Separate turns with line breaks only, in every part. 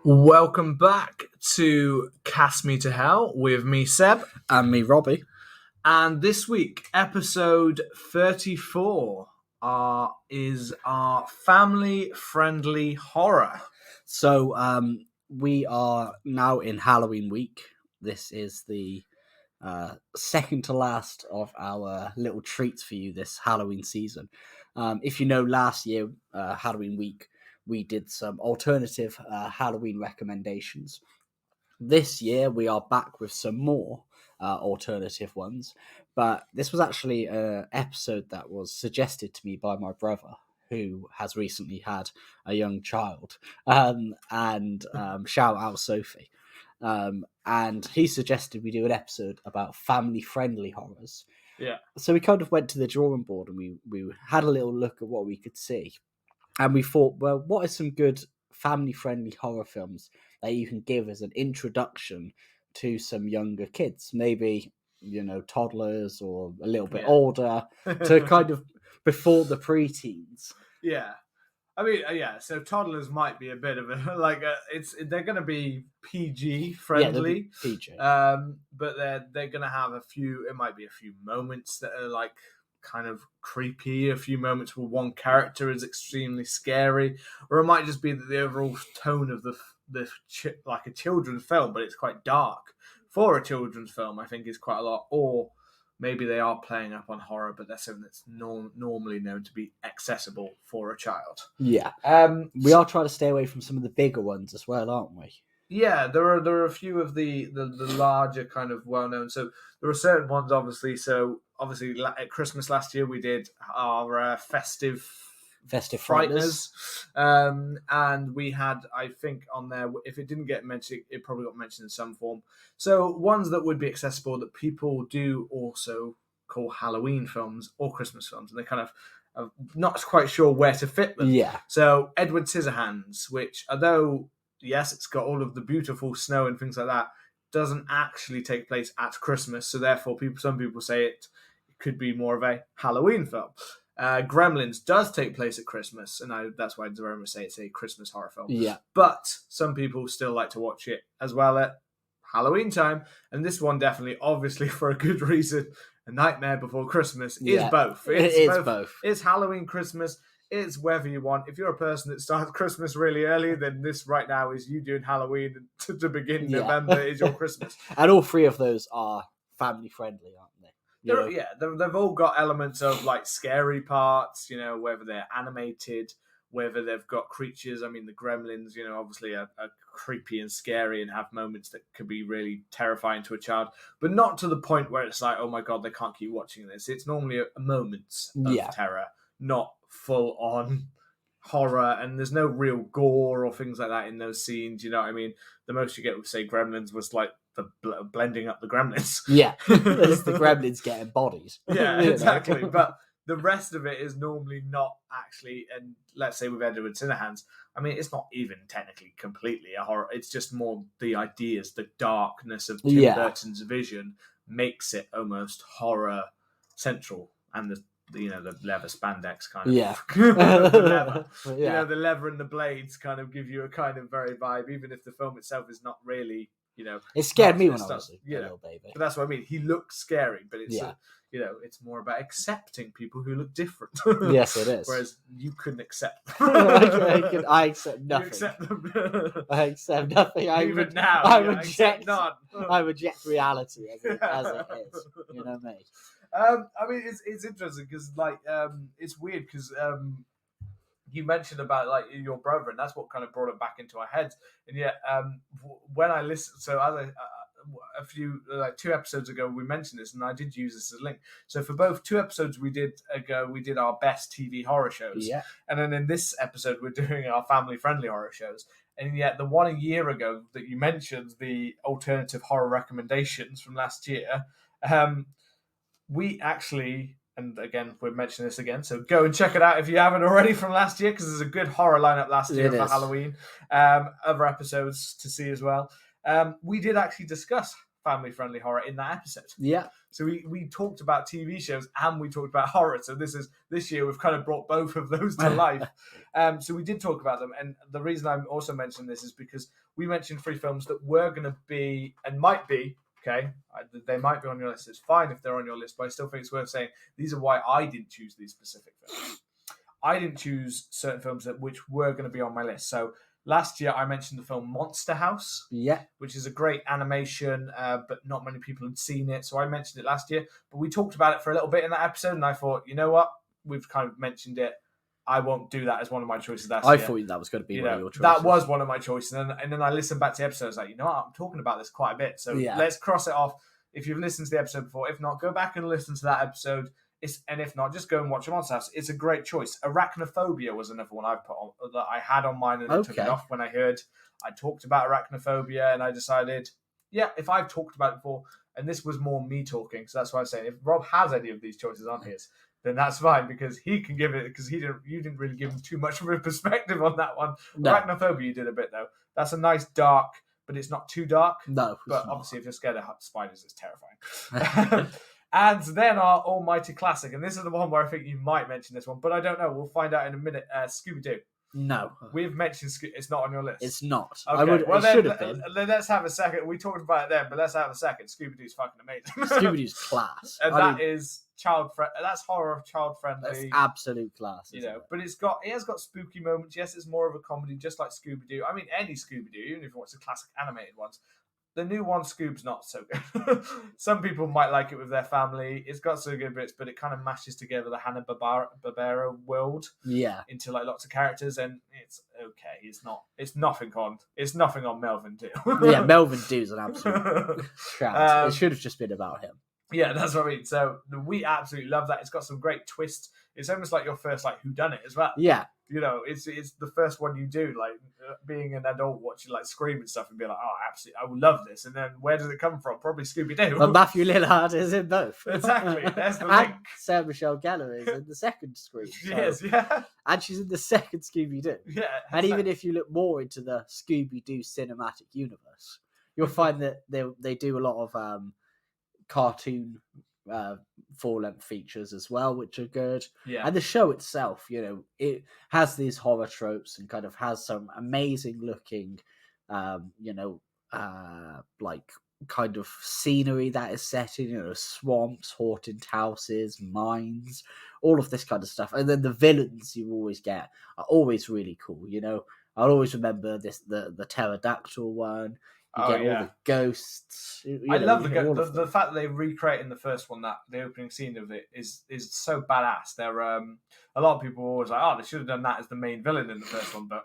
Welcome back to Cast Me to Hell with me, Seb.
And me, Robbie.
And this week, episode 34 is our family-friendly horror.
So we are now in Halloween week. This is the second to last of our little treats for you this Halloween season. If you know, last year, Halloween week, we did some alternative Halloween recommendations. This year, we are back with some more alternative ones. But this was actually an episode that was suggested to me by my brother, who has recently had a young child. Shout out Sophie. And he suggested we do an episode about family-friendly horrors.
Yeah.
So we kind of went to the drawing board and we had a little look at what we could see. And we thought, well, what are some good family-friendly horror films that you can give as an introduction to some younger kids? Maybe, toddlers or a little bit older, to kind of before the preteens.
Yeah. I mean, so toddlers might be a bit of a they're going to be PG friendly,
PG.
but they're going to have it might be a few moments that are like kind of creepy, a few moments where one character is extremely scary, or it might just be that the overall tone of like a children's film, but it's quite dark for a children's film. I think is quite a lot, or maybe they are playing up on horror, but that's something that's normally known to be accessible for a child.
Yeah. We are trying to stay away from some of the bigger ones as well, aren't we?
Yeah, there are a few of the larger kind of well-known. So there are certain ones, obviously. So obviously at Christmas last year, we did our festive Frighteners. And we had, I think, on there, if it didn't get mentioned, it probably got mentioned in some form. So ones that would be accessible that people do also call Halloween films or Christmas films, and they kind of are not quite sure where to fit them.
Yeah.
So Edward Scissorhands, which although yes, it's got all of the beautiful snow and things like that, doesn't actually take place at Christmas. So therefore, some people say it could be more of a Halloween film. Gremlins does take place at Christmas, and that's why Jerome say it's a Christmas horror film.
Yeah.
But some people still like to watch it as well at Halloween time, and this one definitely, obviously for a good reason, A Nightmare Before Christmas is both.
It's both.
It's Halloween, Christmas. It's wherever you want. If you're a person that starts Christmas really early, then this right now is you doing Halloween to begin November is your Christmas.
And all three of those are family friendly, aren't they?
They've all got elements of like scary parts, whether they're animated, whether they've got creatures. I mean, the Gremlins, obviously are creepy and scary and have moments that could be really terrifying to a child, but not to the point where it's like, oh my God, they can't keep watching this. It's normally moments of terror, not full on horror, and there's no real gore or things like that in those scenes. You know what I mean? The most you get with, say, Gremlins was like the blending up the Gremlins.
Yeah, it's the Gremlins getting bodies.
Yeah, exactly. But the rest of it is normally not actually, and let's say with Edward Scissorhands, I mean, it's not even technically completely a horror. It's just more the ideas, the darkness of Tim Burton's vision makes it almost horror central, and the leather spandex kind of the leather. The leather and the blades kind of give you a kind of very vibe, even if the film itself is not really,
it scared me when I was a little baby.
But that's what I mean. He looks scary, but it's it's more about accepting people who look different.
Yes, it is.
Whereas you couldn't accept
them. I accept nothing.
You accept them.
I accept nothing. I reject none. I reject reality as it is. You know me.
I mean, it's interesting because it's weird because you mentioned about like your brother, and that's what kind of brought it back into our heads. And yet, when I listened, so as a few 2 episodes ago, we mentioned this, and I did use this as a link. So for both 2 episodes we did our best TV horror shows, and then in this episode we're doing our family-friendly horror shows. And yet, the one a year ago that you mentioned, the alternative horror recommendations from last year, we actually, and again, we're mentioning this again, so go and check it out if you haven't already from last year, because there's a good horror lineup last year for Halloween. Other episodes to see as well. We did actually discuss family-friendly horror in that episode.
Yeah.
So we talked about TV shows and we talked about horror. So this year we've kind of brought both of those to life. So we did talk about them, and the reason I'm also mentioning this is because we mentioned 3 films that were going to be and might be. Okay, they might be on your list. It's fine if they're on your list, but I still think it's worth saying these are why I didn't choose these specific films. I didn't choose certain films which were going to be on my list. So last year I mentioned the film Monster House, which is a great animation, but not many people had seen it. So I mentioned it last year, but we talked about it for a little bit in that episode, and I thought, you know what, we've kind of mentioned it. I won't do that as one of my choices last year.
I thought that was going to be one of your choices.
That was one of my choices. And then I listened back to the episode. I was like, you know what? I'm talking about this quite a bit. So let's cross it off. If you've listened to the episode before, if not, go back and listen to that episode. And if not, just go and watch Monster House. It's a great choice. Arachnophobia was another one I put on that I had on mine, and I took it off when I heard I talked about arachnophobia, and I decided, if I've talked about it before, and this was more me talking, so that's why I'm saying if Rob has any of these choices on his, then that's fine, because he can give it, because you didn't really give him too much of a perspective on that one. No. Arachnophobia you did a bit though. That's a nice dark, but it's not too dark.
No,
but obviously if you're scared of spiders, it's terrifying. And then our almighty classic, and this is the one where I think you might mention this one, but I don't know. We'll find out in a minute. Scooby-Doo.
No.
We've mentioned it's not on your list.
It's not.
Okay.
It should have been.
Let's have a second. We talked about it then, but let's have a second. Scooby-Doo's fucking amazing.
Scooby-Doo's class.
And is that's horror child-friendly.
That's absolute class.
But it has got spooky moments. Yes, it's more of a comedy, just like Scooby-Doo. I mean, any Scooby-Doo, even if you watch the classic animated ones. The new one, Scoob's not so good. Some people might like it with their family. It's got some good bits, but it kind of mashes together the Hanna-Barbera world into like lots of characters, and it's okay. It's nothing on Melvin Doo.
Melvin Doo's an absolute crap. It should have just been about him.
Yeah, that's what I mean. So we absolutely love that. It's got some great twists. It's almost like your first whodunit as well.
Yeah.
It's the first one you do, being an adult watching Scream and stuff and be like, oh, absolutely, I will love this. And then where does it come from? Probably Scooby-Doo.
Well, Matthew Lillard is in both.
Exactly. There's the link.
And Sarah Michelle Gellar is in the second Scream.
She is, yeah.
And she's in the second Scooby-Doo.
Yeah.
And even if you look more into the Scooby-Doo cinematic universe, you'll find that they do a lot of cartoon full-length features as well, which are good.
Yeah.
And the show itself, it has these horror tropes and kind of has some amazing looking, kind of scenery that is set in, swamps, haunted houses, mines, all of this kind of stuff. And then the villains you always get are always really cool. I'll always remember the pterodactyl one. You get all the ghosts.
I love the fact that they recreate in the first one that the opening scene of it is so badass. They're a lot of people are always like, oh, they should have done that as the main villain in the first one, but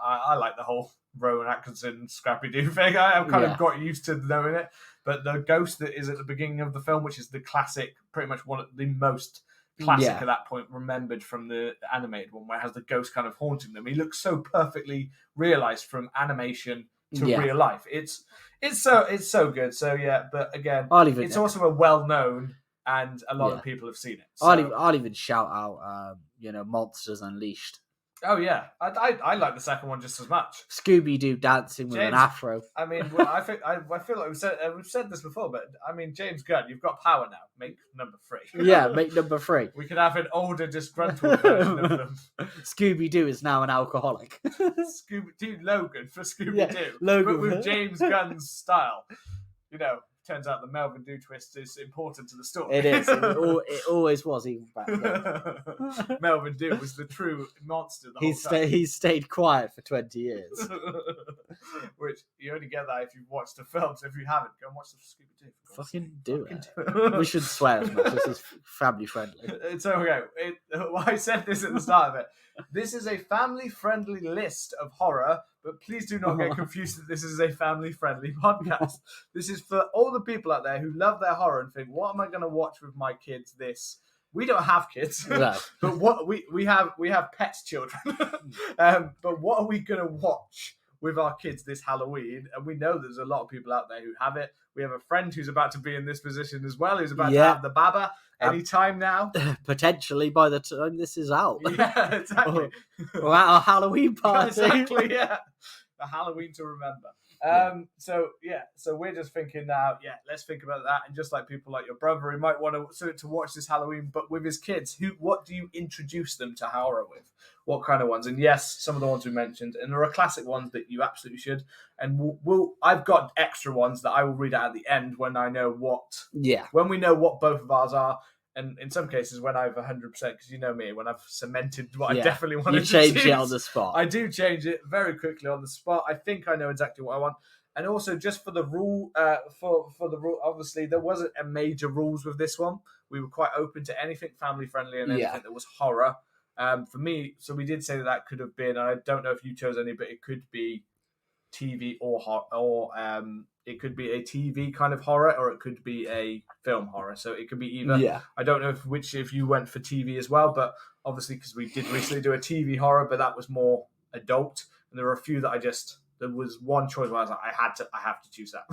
I like the whole Rowan Atkinson Scrappy-Doo thing. I've kind of got used to knowing it, but the ghost that is at the beginning of the film, which is the classic, pretty much one of the most classic at that point, remembered from the animated one, where it has the ghost kind of haunting them. He looks so perfectly realized from animation to real life. It's so good. So but again, it's also a well-known, and a lot of people have seen it. So.
I'll even shout out Monsters Unleashed.
Oh yeah, I like the second one just as much.
Scooby-Doo dancing with an afro.
I mean, I feel like we've said this before, but I mean, James Gunn, you've got power now. Make number 3.
Yeah, make number 3.
We could have an older, disgruntled version of them.
Scooby-Doo is now an alcoholic.
Scooby-Doo Logan for Scooby-Doo,
Logan
but with James Gunn's style. Turns out the Melvin Doo twist is important to the story.
It is. It always was, even back then.
Melvin Doo was the true monster the whole time.
He stayed quiet for 20 years.
Which, you only get that if you've watched the film. So if you haven't, go and watch the Scooby-Doo.
Fucking do it. We should swear as much. This is family friendly.
It's okay. I said this at the start of it. This is a family-friendly list of horror, but please do not get confused that this is a family-friendly podcast. This is for all the people out there who love their horror and think, what am I going to watch with my kids this? We don't have kids,
no.
But what we have pets, children. But what are we going to watch with our kids this Halloween? And we know there's a lot of people out there who have it. We have a friend who's about to be in this position as well, who's about to have the baba any time now.
Potentially by the time this is out.
Yeah, exactly.
Or at our Halloween party.
Exactly, yeah. a Halloween to remember.
Yeah.
So we're just thinking now, let's think about that. And just like people like your brother, who might want to watch this Halloween, but with his kids, what do you introduce them to horror with? What kind of ones? And yes, some of the ones we mentioned, and there are classic ones that you absolutely should. And I've got extra ones that I will read out at the end when I know when we know what both of ours are. And in some cases, when I've 100%, because you know me, when I've cemented what I definitely want to
change it on the spot.
I do change it very quickly on the spot. I think I know exactly what I want. And also, just for the rule, obviously, there wasn't a major rules with this one. We were quite open to anything family-friendly and anything that was horror. For me, so we did say that could have been, and I don't know if you chose any, but it could be TV or it could be a TV kind of horror, or it could be a film horror. So it could be either.
Yeah.
I don't know if you went for TV as well, but obviously because we did recently do a TV horror, but that was more adult, and there were a few that there was one choice where I was like, I have to choose that.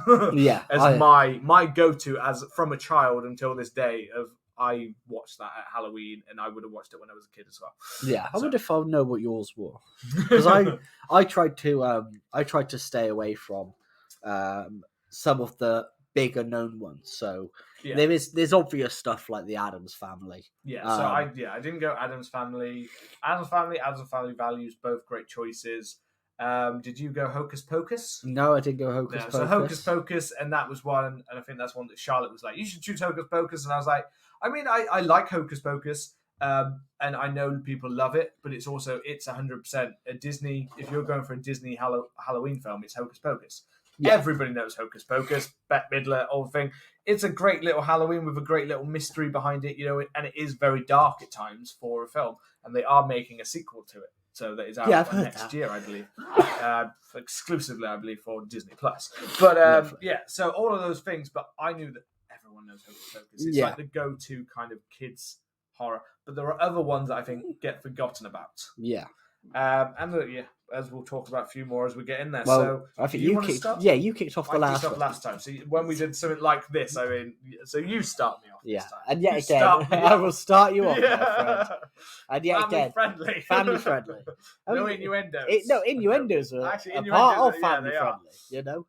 As my go-to as from a child until this day of. I watched that at Halloween, and I would have watched it when I was a kid as well.
Yeah, I wonder if I'll know what yours were, because I tried to stay away from some of the bigger known ones. So there's obvious stuff like the Addams Family.
Yeah, so I didn't go Addams Family. Addams Family Values, both great choices. Did you go Hocus Pocus?
No, I didn't go Hocus Pocus.
So Hocus Pocus, and that was one, and I think that's one that Charlotte was like, you should choose Hocus Pocus, and I was like, I mean, I like Hocus Pocus, and I know people love it, but it's 100% a Disney. If you're going for a Disney Halloween film, it's Hocus Pocus. Yeah. Everybody knows Hocus Pocus, Bette Midler, old thing. It's a great little Halloween with a great little mystery behind it, and it is very dark at times for a film, and they are making a sequel to it. So that is out next year, I believe. Exclusively, I believe, for Disney Plus. But so all of those things, but I knew that everyone knows Hocus Pocus. It's like the go-to kind of kids horror. But there are other ones that I think get forgotten about.
Yeah.
As we'll talk about a few more as we get in there.
Well,
so
I think you kicked off the last one.
Last time. So when we did something like this, I mean, so you start me off this time.
And yet again, I will start you off, my friend. And yet family friendly.
No innuendos.
Innuendos are
actually
a part of family friendly, you know?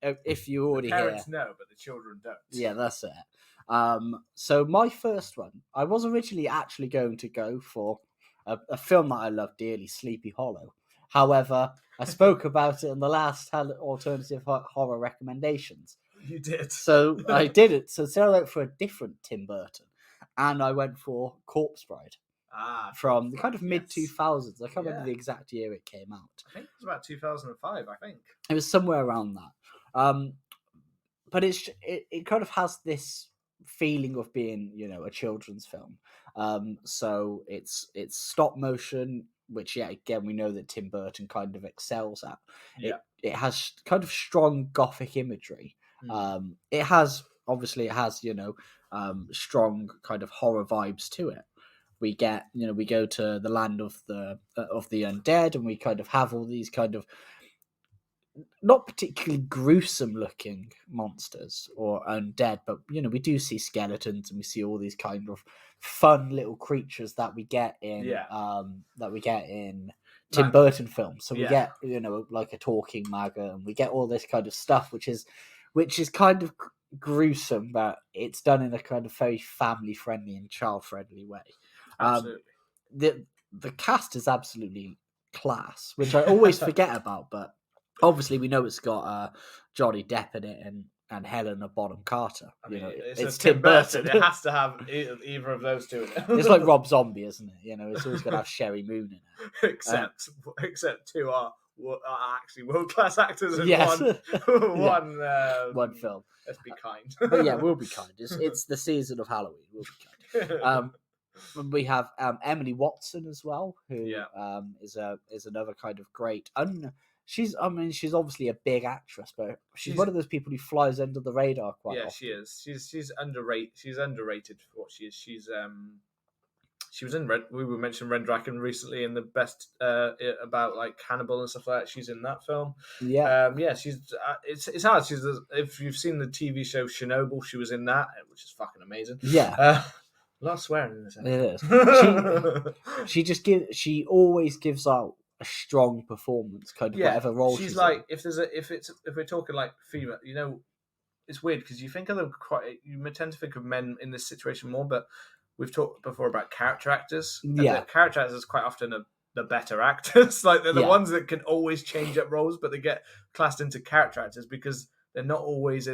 If you already hear.
The parents know, but the children don't.
Yeah, that's it. So my first one, I was originally actually going to go for a film that I love dearly, Sleepy Hollow. However, I spoke about it in the last alternative horror recommendations.
You did.
So I did it. So I went for a different Tim Burton, and I went for Corpse Bride. From the kind of mid-2000s. I can't remember the exact year it came out.
I think it was about 2005, I think.
It was somewhere around that. But it kind of has this feeling of being, a children's film. So it's stop motion, which again we know that Tim Burton kind of excels at.
Yeah.
It has kind of strong gothic imagery. It has strong kind of horror vibes to it. We go to the land of the undead, and we kind of have all these kind of not particularly gruesome looking monsters or undead, but we do see skeletons, and we see all these kind of fun little creatures that we get in Tim Burton films. So we get like a talking maggot, and we get all this kind of stuff, which is kind of gruesome, but it's done in a kind of very family friendly and child friendly way.
Absolutely.
The cast is absolutely class, which I always forget about, but obviously we know it's got Johnny Depp in it and Helena Bonham Carter.
I mean, it's Tim Burton. It has to have either of those two in it.
It's like Rob Zombie, isn't it? It's always going to have Sherry Moon in it.
Except two are actually world-class actors in one film. Let's be kind.
But yeah, we'll be kind. It's the season of Halloween. We'll be kind. We have Emily Watson as well, who is another kind of great. She's obviously a big actress, but she's one of those people who flies under the radar quite often.
She is. She's underrated. She's underrated for what she is. She was in we were mentioning Rendraken recently in the best about like cannibal and stuff like that. She's in that film. She's it's hard. If you've seen the TV show Chernobyl, she was in that, which is fucking amazing. A lot of swearing in this episode.
It is. She always gives out a strong performance, kind of whatever role
she's
she's
like
in.
if we're talking like female, it's weird because you think of them you tend to think of men in this situation more, but we've talked before about character actors, and the character actors quite often are the better actors. Like they're the ones that can always change up roles, but they get classed into character actors because they're not always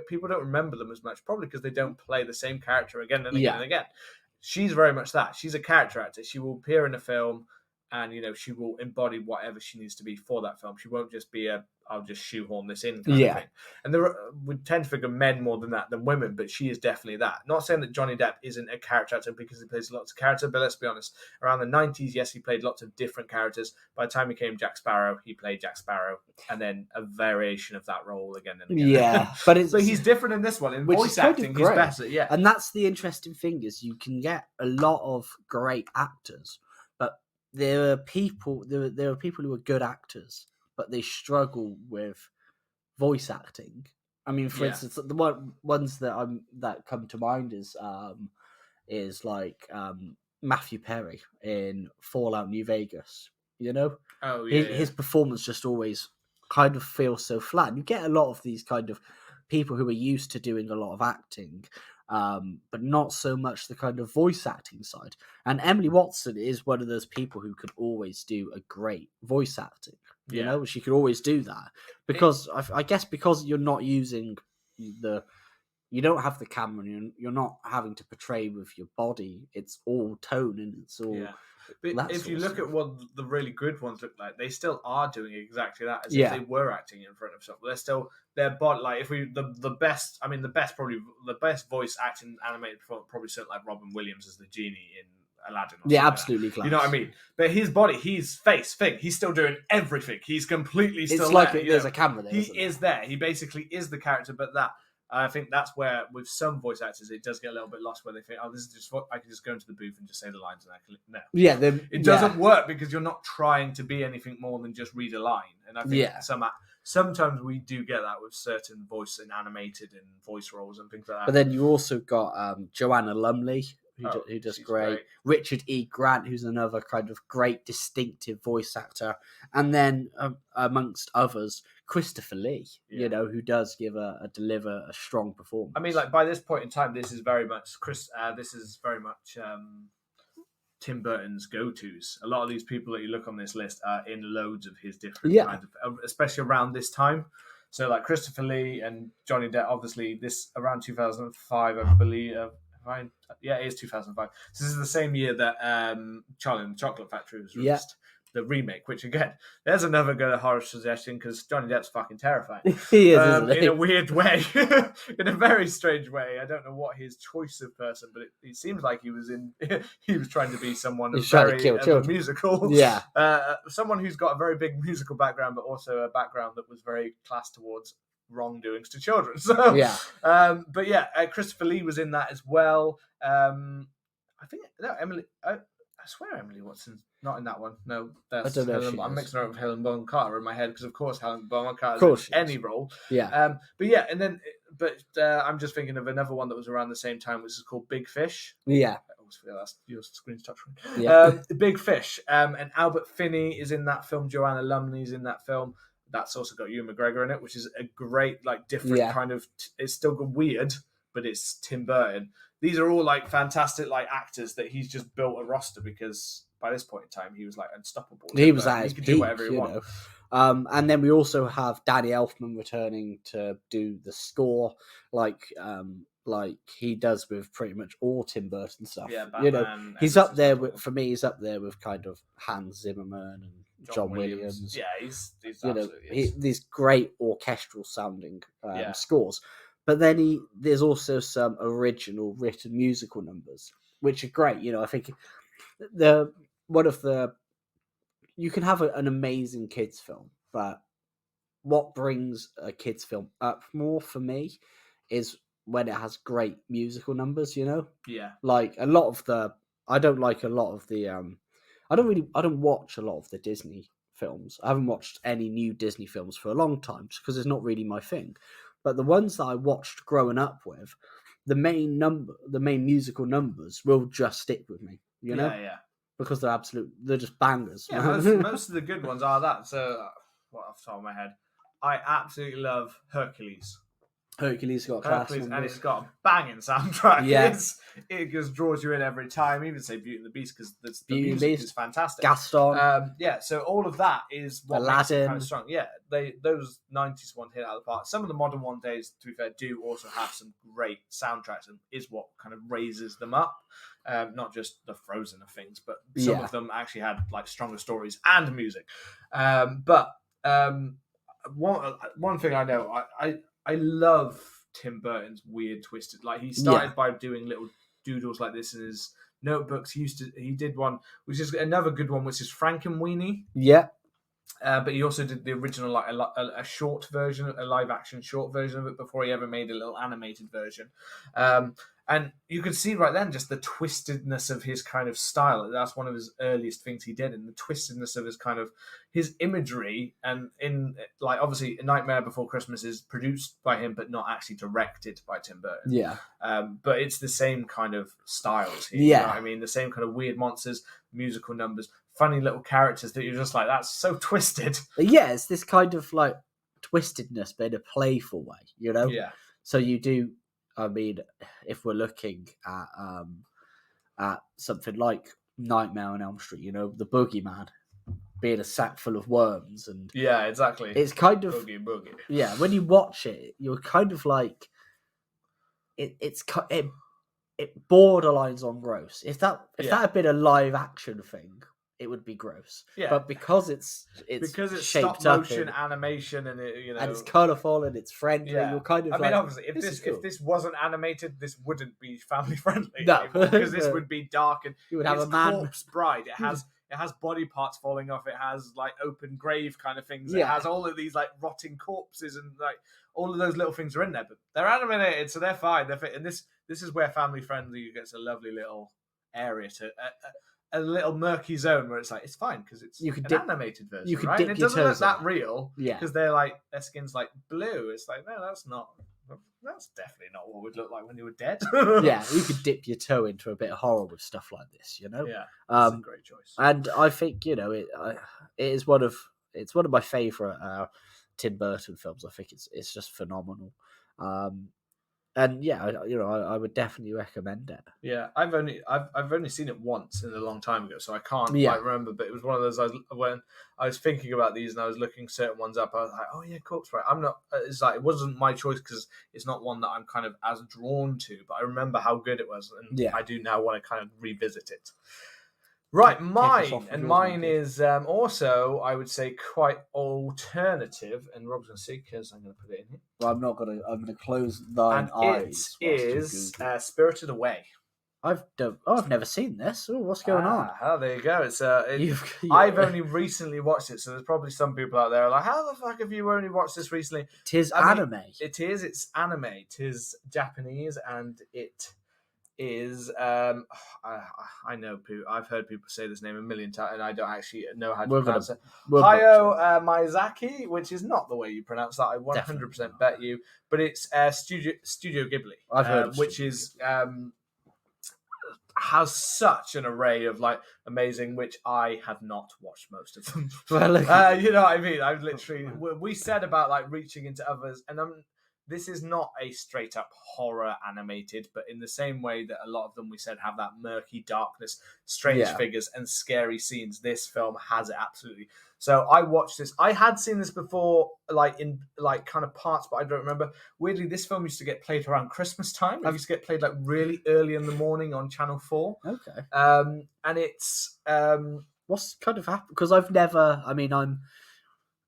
people don't remember them as much, probably because they don't play the same character again and again and again. She's very much that. She's a character actor. She will appear in a film, and she will embody whatever she needs to be for that film. She won't just be I'll just shoehorn this in kind of thing. And we tend to figure men more than women, but she is definitely that. Not saying that Johnny Depp isn't a character actor because he plays lots of characters, but let's be honest, around the 90s, yes, he played lots of different characters. By the time he came Jack Sparrow, he played Jack Sparrow, and then a variation of that role again and again.
Yeah, but
he's different in this one. In voice acting, he's better. Yeah,
and that's the interesting thing is you can get a lot of great actors, but there are people who are good actors, but they struggle with voice acting. I mean, for instance, the ones that come to mind is like Matthew Perry in Fallout New Vegas. His performance just always kind of feels so flat. And you get a lot of these kind of people who are used to doing a lot of acting, but not so much the kind of voice acting side. And Emily Watson is one of those people who could always do a great voice acting. She could always do that because I guess because you're not using you don't have the camera, and you're not having to portray with your body. It's all tone and it's all. Yeah.
But if you look at what the really good ones look like, they still are doing exactly that as if they were acting in front of someone. They're still their body. Like the best voice acting animated performance probably something like Robin Williams as the genie in Aladdin.
Absolutely class.
You know what I mean? But his body, his face thing, he's still doing everything. He's completely still.
It's like there's a camera there.
He is there. He basically is the character, but that. I think that's where, with some voice actors, it does get a little bit lost where they think, oh, this is just I can just go into the booth and just say the lines and I can... No.
Yeah.
It doesn't work because you're not trying to be anything more than just read a line. And I think sometimes we do get that with certain voice and animated and voice roles and things like that.
But then you also got Joanna Lumley, who does great. Richard E. Grant, who's another kind of great distinctive voice actor. And then, amongst others, Christopher Lee, who does deliver a strong performance.
I mean, like by this point in time, this is very much Tim Burton's go-tos. A lot of these people that you look on this list are in loads of his different kinds of, especially around this time. So like Christopher Lee and Johnny Depp, obviously this around 2005, I believe. It is 2005. So this is the same year that Charlie and the Chocolate Factory was released. The remake, which again, there's another good horror suggestion because Johnny Depp's fucking terrifying.
He is, isn't he?
In a weird way, in a very strange way. I don't know what his choice of person, but it seems like he was trying to be someone of a musical, someone who's got a very big musical background, but also a background that was very classed towards wrongdoings to children. So, Christopher Lee was in that as well. I think Emily. I swear Emily Watson's not in that one. No, that's
I don't know.
I'm mixing her up with Helen Bonham Carter in my head because, of course, Helen Bonham Carter is in any role.
Yeah.
I'm just thinking of another one that was around the same time, which is called Big Fish.
Yeah.
I always feel that's your screen's touch screen.
Yeah.
Big Fish. And Albert Finney is in that film. Joanna Lumley's in that film. That's also got Ewan McGregor in it, which is a great, like, different kind of. It's still weird, but it's Tim Burton. These are all like fantastic like actors that he's just built a roster because by this point in time he was like unstoppable.
He was at his
peak,
do whatever he wanted. And then we also have Danny Elfman returning to do the score, like he does with pretty much all Tim Burton stuff.
Yeah, Batman,
he's up there for me. He's up there with kind of Hans Zimmerman and John Williams.
Yeah, he's absolutely
these great orchestral sounding scores. But then there's also some original written musical numbers, which are great. I think you can have an amazing kids film, but what brings a kids film up more for me is when it has great musical numbers. Like a lot of I don't watch a lot of the Disney films. I haven't watched any new Disney films for a long time because it's not really my thing. But the ones that I watched growing up with, the main musical numbers will just stick with me,
Yeah.
because they're just bangers.
Yeah, most of the good ones are that. So, what off the top of my head, I absolutely love Hercules.
Hercules got class
Hercules, and
numbers.
it's got a banging soundtrack.
Yeah.
It just draws you in every time. Even say Beauty and the Beast, because the
Beauty and the
music
Beast,
is fantastic.
Gaston.
Yeah, so all of that is what
Aladdin.
makes it kind of strong. Yeah, those 90s ones hit out of the park. Some of the modern one days, to be fair, do also have some great soundtracks, and is what kind of raises them up. Not just the Frozen of things, but some of them actually had like stronger stories and music. But one thing I know, I love Tim Burton's weird twisted. Like he started by doing little doodles like this in his notebooks. He did one which is another good one, which is Frankenweenie.
Yeah.
But he also did the original, like a short version, a live action short version of it before he ever made a little animated version. And you could see right then just the twistedness of his kind of style. That's one of his earliest things he did, and the twistedness of his kind of his imagery. And in like obviously, A Nightmare Before Christmas is produced by him, but not actually directed by Tim Burton.
Yeah.
But it's the same kind of styles here.
Yeah.
You know what I mean, the same kind of weird monsters, musical numbers, funny little characters that you're just like, that's so twisted.
Yeah, it's this kind of like twistedness, but in a playful way, you know?
Yeah.
So you do, I mean, if we're looking at something like Nightmare on Elm Street, you know, the boogeyman being a sack full of worms, and
yeah, exactly.
It's kind of
boogie.
Yeah, when you watch it, you're kind of like it borderlines on gross. If that had been a live action thing, it would be gross.
Yeah.
But because it's shaped
stop motion animation, and
and it's colourful and it's friendly, you're kind of.
I mean, obviously, if this wasn't animated, this wouldn't be family friendly.
No,
because this would be dark, and
you would have a man.
Corpse Bride. It has body parts falling off. It has like open grave kind of things. It has all of these like rotting corpses, and like all of those little things are in there. But they're animated, so they're fine. They're fit. And this is where family friendly gets a lovely little area to. A little murky zone where it's like it's fine because it's animated version.
You could
right?
dip
And it
your
doesn't look
toes
that
in.
real.
Yeah,
because their skin's like blue. It's like no, that's not. That's definitely not what it would look like when you were dead.
Yeah, you could dip your toe into a bit of horror with stuff like this, you know.
Yeah, that's a great choice.
And I think it is one of my favourite Tim Burton films. I think it's just phenomenal. And yeah, I would definitely recommend it.
Yeah, I've only seen it once in a long time ago, so I can't quite remember. But it was one of those when I was thinking about these and I was looking certain ones up. I was like, oh yeah, Corpse Bride. I'm not. It's like it wasn't my choice because it's not one that I'm kind of as drawn to. But I remember how good it was, and I do now want to kind of revisit it. Right, mine is also, I would say, quite alternative, and Rob's going to see because I'm going to put it in here.
Well, I'm going to close thine eyes.
It is Spirited Away.
I've never seen this. Oh, what's going on?
Oh, there you go. I've only recently watched it, so there's probably some people out there like, how the fuck have you only watched this recently?
Anime.
It's anime. It is Japanese, and it is I know I've heard people say this name a million times and I don't actually know how to pronounce it. Hayao Miyazaki, which is not the way you pronounce that. I 100% bet you, but it's Studio Ghibli.
I've heard of
which is has such an array of like amazing, which I have not watched most of them. You know what I mean? I've literally we said about like reaching into others, and this is not a straight up horror animated, but in the same way that a lot of them we said have that murky darkness, strange figures, and scary scenes, this film has it absolutely. So I watched this. I had seen this before, like in like kind of parts, but I don't remember. Weirdly, this film used to get played around Christmas time. It used to get played like really early in the morning on Channel 4.
Okay.
And it's
what's kind of happened? Because I've never.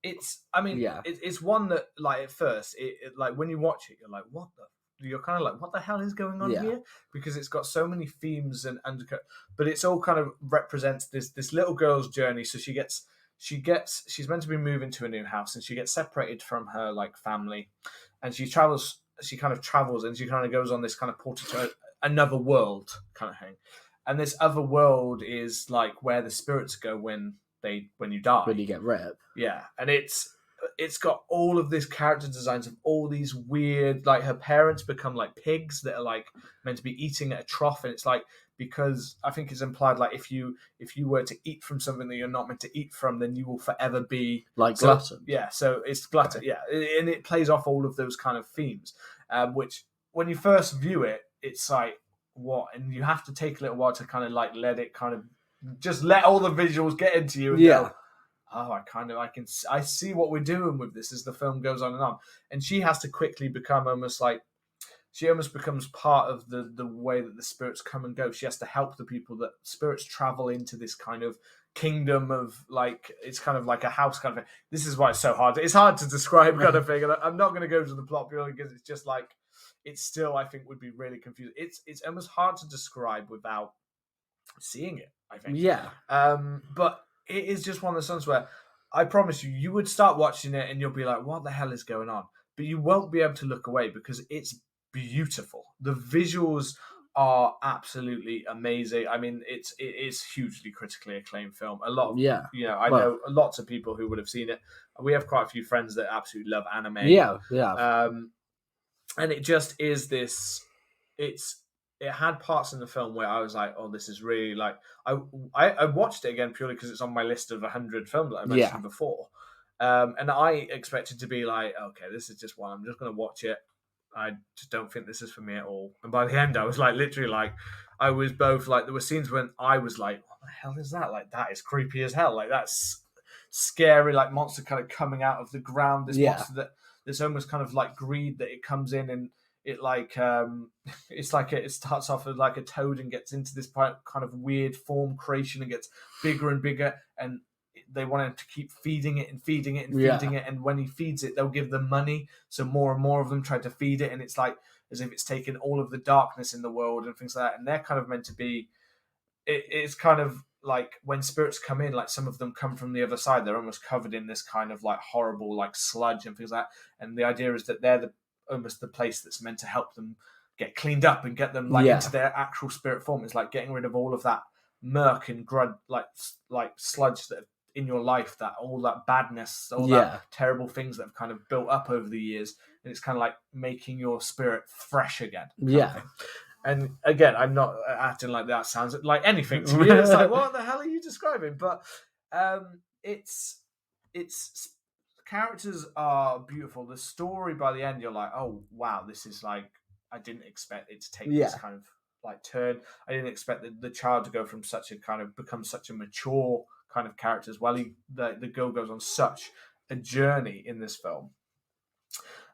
It's one that like at first it like when you watch it you're kind of like what the hell is going on here, because it's got so many themes and undercut, but it's all kind of represents this little girl's journey. So she's meant to be moving to a new house, and she gets separated from her like family, and she kind of travels and she kind of goes on this kind of portal to another world kind of thing, and this other world is like where the spirits go when you die,
when you get ripped.
Yeah, and it's got all of these character designs of all these weird, like her parents become like pigs that are like meant to be eating at a trough, and it's like because I think it's implied like if you were to eat from something that you're not meant to eat from, then you will forever be
like glutton.
Yeah, so it's glutton. Okay. Yeah, and it plays off all of those kind of themes, which when you first view it, it's like what, and you have to take a little while to kind of like let it kind of just let all the visuals get into you and go, oh, I see what we're doing with this as the film goes on, and she has to quickly become almost like. She almost becomes part of the way that the spirits come and go. She has to help the people that spirits travel into this kind of kingdom of like, it's kind of like a house kind of thing. This is why it's so hard. It's hard to describe kind of thing. And I'm not going to go to the plot purely because it's just like, it's still, I think, would be really confusing. It's almost hard to describe without seeing it, I think.
Yeah.
But it is just one of those songs where I promise you would start watching it and you'll be like, what the hell is going on? But you won't be able to look away because it's beautiful. The visuals are absolutely amazing. I mean, it is hugely critically acclaimed film. A lot of I know lots of people who would have seen it. We have quite a few friends that absolutely love anime.
Yeah.
And it just is this. It had parts in the film where I was like, oh, this is really like. I watched it again purely because it's on my list of 100 films that I mentioned before. And I expected to be like, okay, this is just one. I'm just going to watch it. I just don't think this is for me at all. And by the end, I was like, literally, like, I was both like, there were scenes when I was like, what the hell is that? Like, that is creepy as hell. Like, that's scary, like, monster kind of coming out of the ground. This monster that there's almost kind of like greed that it comes in and it like, it's like it starts off as like a toad and gets into this kind of weird form creation and gets bigger and bigger. And they want him to keep feeding it and feeding it and feeding it, and when he feeds it, they'll give them money. So more and more of them try to feed it, and it's like as if it's taken all of the darkness in the world and things like that. And they're kind of meant to be. It's kind of like when spirits come in, like some of them come from the other side. They're almost covered in this kind of like horrible like sludge and things like that. And the idea is that they're almost the place that's meant to help them get cleaned up and get them like into their actual spirit form. It's like getting rid of all of that murk and grud like sludge that in your life, that all that badness, all that terrible things that have kind of built up over the years, and it's kind of like making your spirit fresh again. And again, I'm not acting like that sounds like anything to you. It's like, what the hell are you describing? But it's characters are beautiful. The story by the end, you're like, oh wow, this is like, I didn't expect it to take this kind of like turn. I didn't expect the child to go from such a kind of become such a mature kind of character as well. The girl goes on such a journey in this film,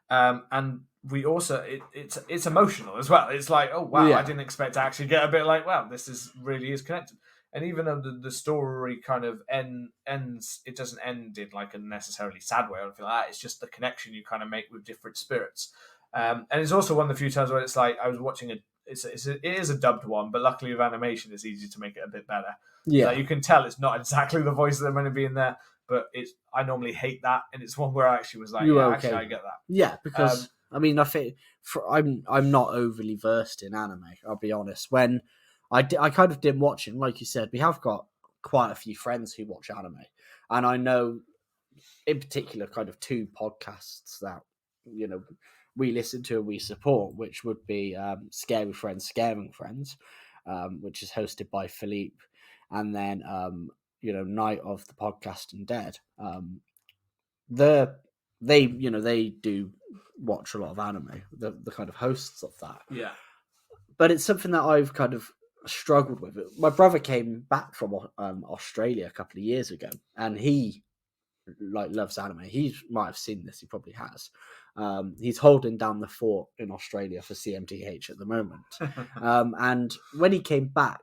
and we also it's emotional as well. It's like, oh wow, I didn't expect to actually get a bit like, wow, this is really connected. And even though the story kind of ends, it doesn't end in like a necessarily sad way or anything like that. It's just the connection you kind of make with different spirits. And it's also one of the few times where it's like I was watching it is a dubbed one, but luckily with animation, it's easy to make it a bit better. Yeah, like you can tell it's not exactly the voice that are meant to be in there, but I normally hate that, and it's one where I actually was like, actually, I get that.
Yeah, because I mean, I think I'm not overly versed in anime. I'll be honest. When I kind of didn't watch it, like you said, we have got quite a few friends who watch anime, and I know, in particular, kind of two podcasts that we listen to and we support, which would be Scary Friends, Scaring Friends, which is hosted by Philippe, and then Night of the Podcasting Dead. They do watch a lot of anime, the kind of hosts of that.
Yeah.
But it's something that I've kind of struggled with. My brother came back from Australia a couple of years ago, and he loves anime. He might have seen this. He probably has. He's holding down the fort in Australia for CMTH at the moment. And when he came back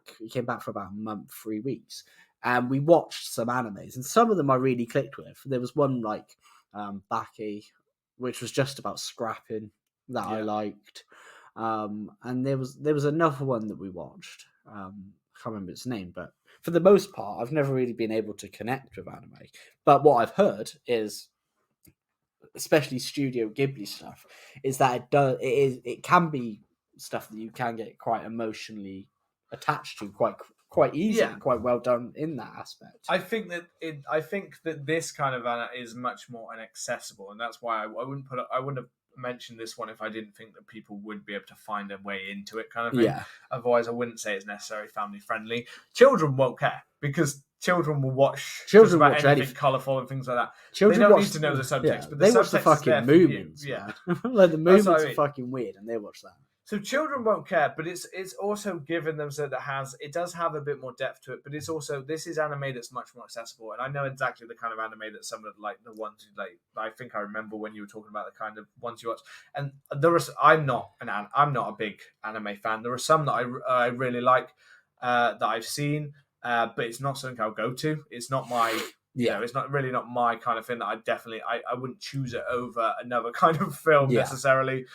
for about a month, 3 weeks, and we watched some animes, and some of them I really clicked with. There was one like Baki, which was just about scrapping that I liked. And there was another one that we watched. I can't remember its name, but for the most part, I've never really been able to connect with anime. But what I've heard is, especially Studio Ghibli stuff, is that it can be stuff that you can get quite emotionally attached to quite easily, quite well done in that aspect.
I think that this kind of anime is much more inaccessible, and that's why I wouldn't have mention this one if I didn't think that people would be able to find a way into it, kind of thing.
Yeah.
Otherwise, I wouldn't say it's necessarily family friendly. Children won't care because children will watch
Children
just about
watch
anything
anything.
colourful and things like that.
Children
they don't
watch,
need to know the subtext,
yeah,
but the
they watch the
subtext is there
fucking
for you.
movements.
Yeah,
like the movements
I mean.
are fucking weird, and they watch that.
So children won't care, but it's also given them so that it does have a bit more depth to it, but it's also, this is anime that's much more accessible, and I know exactly the kind of anime that some of like the ones like, I think I remember when you were talking about the kind of ones you watch, and I'm not a big anime fan. There are some that I really like that I've seen, but it's not something I'll go to. It's not my it's not my kind of thing that I wouldn't choose it over another kind of film necessarily.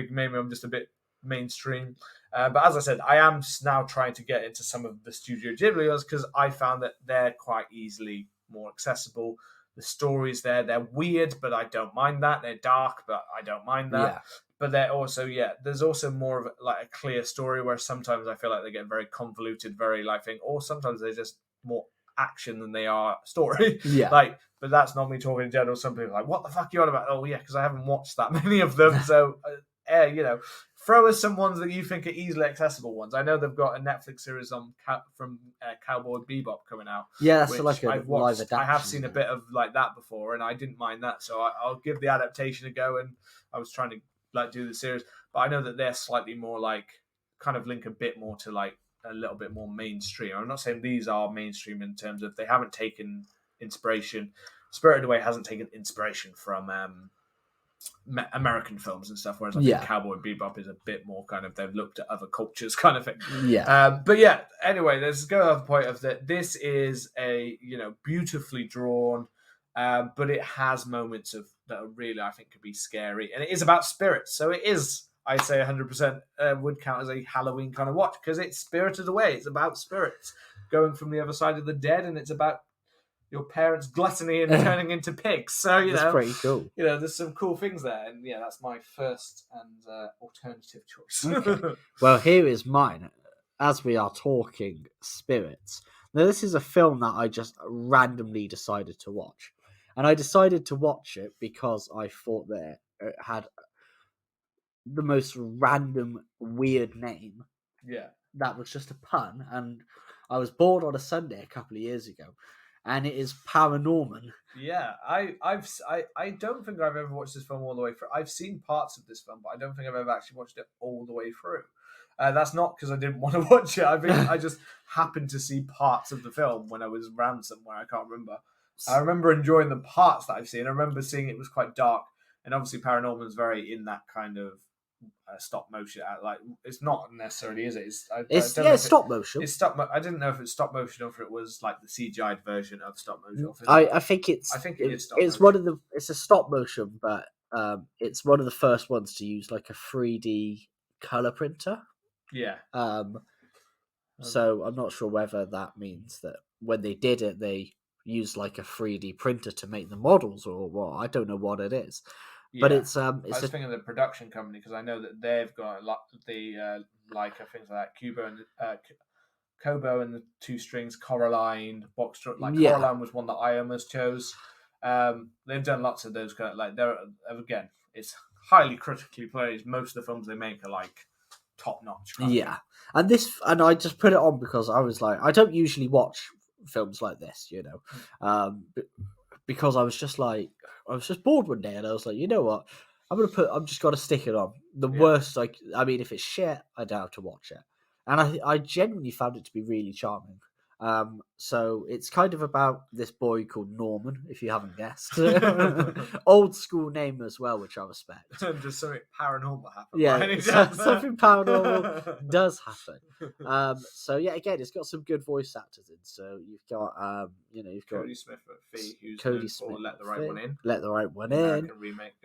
Maybe I'm just a bit mainstream, but as I said, I am now trying to get into some of the Studio Ghibli ones because I found that they're quite easily more accessible. The stories they're weird, but I don't mind that. They're dark, but I don't mind that. But they're also there's also more of like a clear story, where sometimes I feel like they get very convoluted, very like thing, or sometimes they're just more action than they are story. But that's not me talking in general. Some people are like, what the fuck are you on about? Oh yeah, because I haven't watched that many of them. So throw us some ones that you think are easily accessible ones. I know they've got a Netflix series on from Cowboy Bebop coming out.
Yeah, that's like a
I've watched.
live adaptation.
I have seen a bit of like that before, and I didn't mind that. So I'll give the adaptation a go. And I was trying to like do the series, but I know that they're slightly more like kind of link a bit more to like a little bit more mainstream. I'm not saying these are mainstream in terms of they haven't taken inspiration. Spirited Away hasn't taken inspiration from American films and stuff, whereas I think Cowboy Bebop is a bit more kind of, they've looked at other cultures kind of thing. But anyway, there's go to the point of that this is a beautifully drawn, but it has moments of that are really, I think, could be scary, and it is about spirits, so it is, I'd say 100% would count as a Halloween kind of watch, because it's Spirited Away. It's about spirits going from the other side of the dead, and it's about your parents' gluttony and turning into pigs. So,
that's pretty cool.
There's some cool things there. And that's my first and alternative choice.
Okay. Well, here is mine. As we are talking spirits. Now, this is a film that I just randomly decided to watch. And I decided to watch it because I thought that it had the most random, weird name.
Yeah.
That was just a pun. And I was bored on a Sunday a couple of years ago. And it is Paranorman.
Yeah, I don't think I've ever watched this film all the way through. I've seen parts of this film, but I don't think I've ever actually watched it all the way through. That's not because I didn't want to watch it. I think I just happened to see parts of the film when I was around somewhere. I can't remember. I remember enjoying the parts that I've seen. I remember seeing it was quite dark, and obviously Paranorman's very in that kind of stop motion. Like, it's not necessarily, is it? It's
stop motion.
It's stop. I didn't know if it's stop motion or if it was like the CGI version of stop motion.
I think it is stop motion. One of the. It's a stop motion, but it's one of the first ones to use like a 3D color printer.
Yeah.
So I'm not sure whether that means that when they did it, they used like a 3D printer to make the models, or what. I don't know what it is. Yeah. But it's I
was thinking of the production company, because I know that they've got a lot the things like that, Kobo and the Two Strings, Coraline, Boxtrot. Coraline was one that I almost chose. They've done lots of those kind of, like, they're, again, it's highly critically praised. Most of the films they make are like top notch.
Yeah, and I just put it on because I was like, I don't usually watch films like this, because I was just bored one day, and I was like, you know what, I'm just got to stick it on. The worst, I mean, if it's shit, I don't have to watch it. And I genuinely found it to be really charming. So it's kind of about this boy called Norman, if you haven't guessed. Old school name as well, which I respect.
Just something paranormal happens.
Yeah, something paranormal does happen. So yeah, again, it's got some good voice actors in. So you've got, you've got
Cody Smith McPhee, who's
Cody Smith,
Let the Right One In.
Let the Right One In.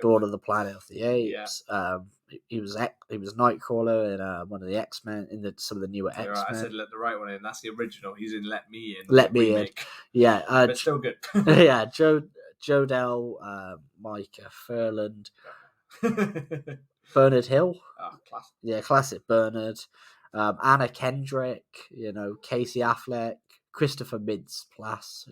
Dawn of the Planet of the Apes. Yeah. He was Nightcrawler in one of the X-Men, in some of the newer X-Men.
Right, I said Let the Right One In. That's the original. He's in Let Me In.
Let Me In. Yeah,
but still good.
Yeah, Jodelle, Micah Furland, Bernard Hill.
Oh, classic.
Yeah, classic Bernard. Anna Kendrick. Casey Affleck, Christopher Mintz-Plasse,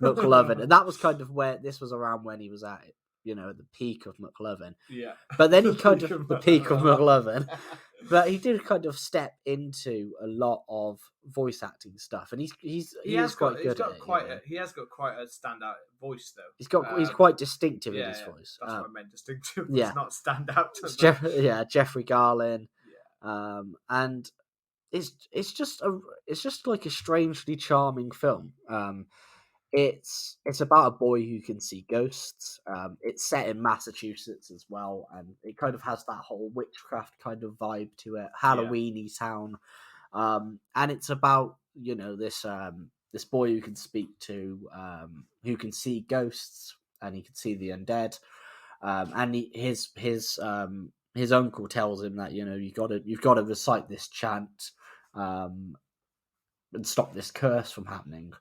McLovin.
And that was kind of where this was around when he was at at the peak of McLovin.
Yeah.
But then he kind of the peak of McLovin. But he did kind of step into a lot of voice acting stuff, and he is quite good at it.
He has got quite a standout voice though.
He's quite distinctive in his voice.
That's what I meant. Distinctive.
Yeah,
It's not standout.
Jeffrey Garlin.
Yeah.
And it's just like a strangely charming film. It's about a boy who can see ghosts. It's set in Massachusetts as well, and it kind of has that whole witchcraft kind of vibe to it, Halloween-y town. And it's about this boy who can speak to, who can see ghosts, and he can see the undead. And his uncle tells him that you've got to recite this chant, and stop this curse from happening.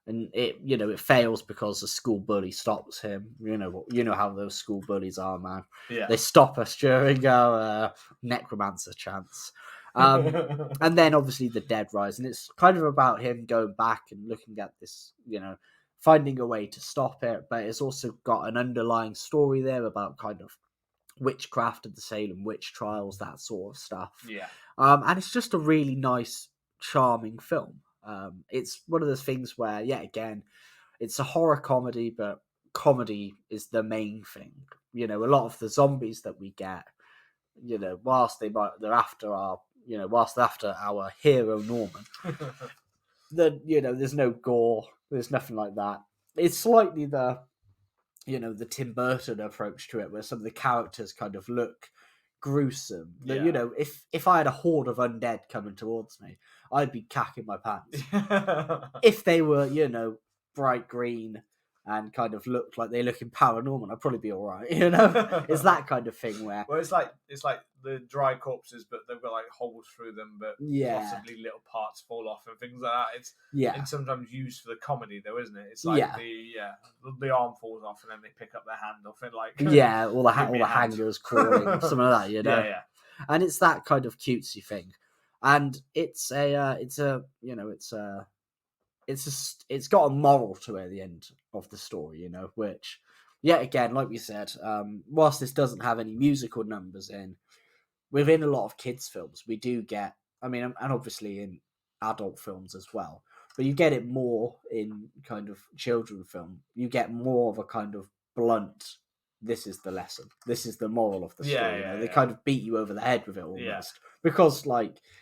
And it fails because the school bully stops him. You know how those school bullies are, man.
Yeah.
They stop us during our necromancer chants. And then obviously the dead rise, and it's kind of about him going back and looking at this, finding a way to stop it. But it's also got an underlying story there about kind of witchcraft and the Salem witch trials, that sort of stuff.
Yeah.
And it's just a really nice, charming film. It's one of those things where, again, it's a horror comedy, but comedy is the main thing. A lot of the zombies that we get, whilst they're after our hero Norman, there's no gore, there's nothing like that. It's slightly the Tim Burton approach to it, where some of the characters kind of look gruesome.
Yeah.
If I had a horde of undead coming towards me, I'd be cacking my pants. If they were, bright green and kind of looked like they look in Paranorman, I'd probably be all right. It's that kind of thing where.
Well, it's like the dry corpses, but they've got like holes through them, but possibly little parts fall off and things like that. It's sometimes used for the comedy, though, isn't it? It's like the arm falls off and then they pick up their hand off it, like
all the hangers crawling, something like that,
Yeah.
And it's that kind of cutesy thing, and it's got a moral to it at the end of the story, which, again, like we said, whilst this doesn't have any musical numbers within a lot of kids' films, we do get, and obviously in adult films as well, but you get it more in kind of children film. You get more of a kind of blunt, this is the lesson, this is the moral of the story. They kind of beat you over the head with it almost. Because,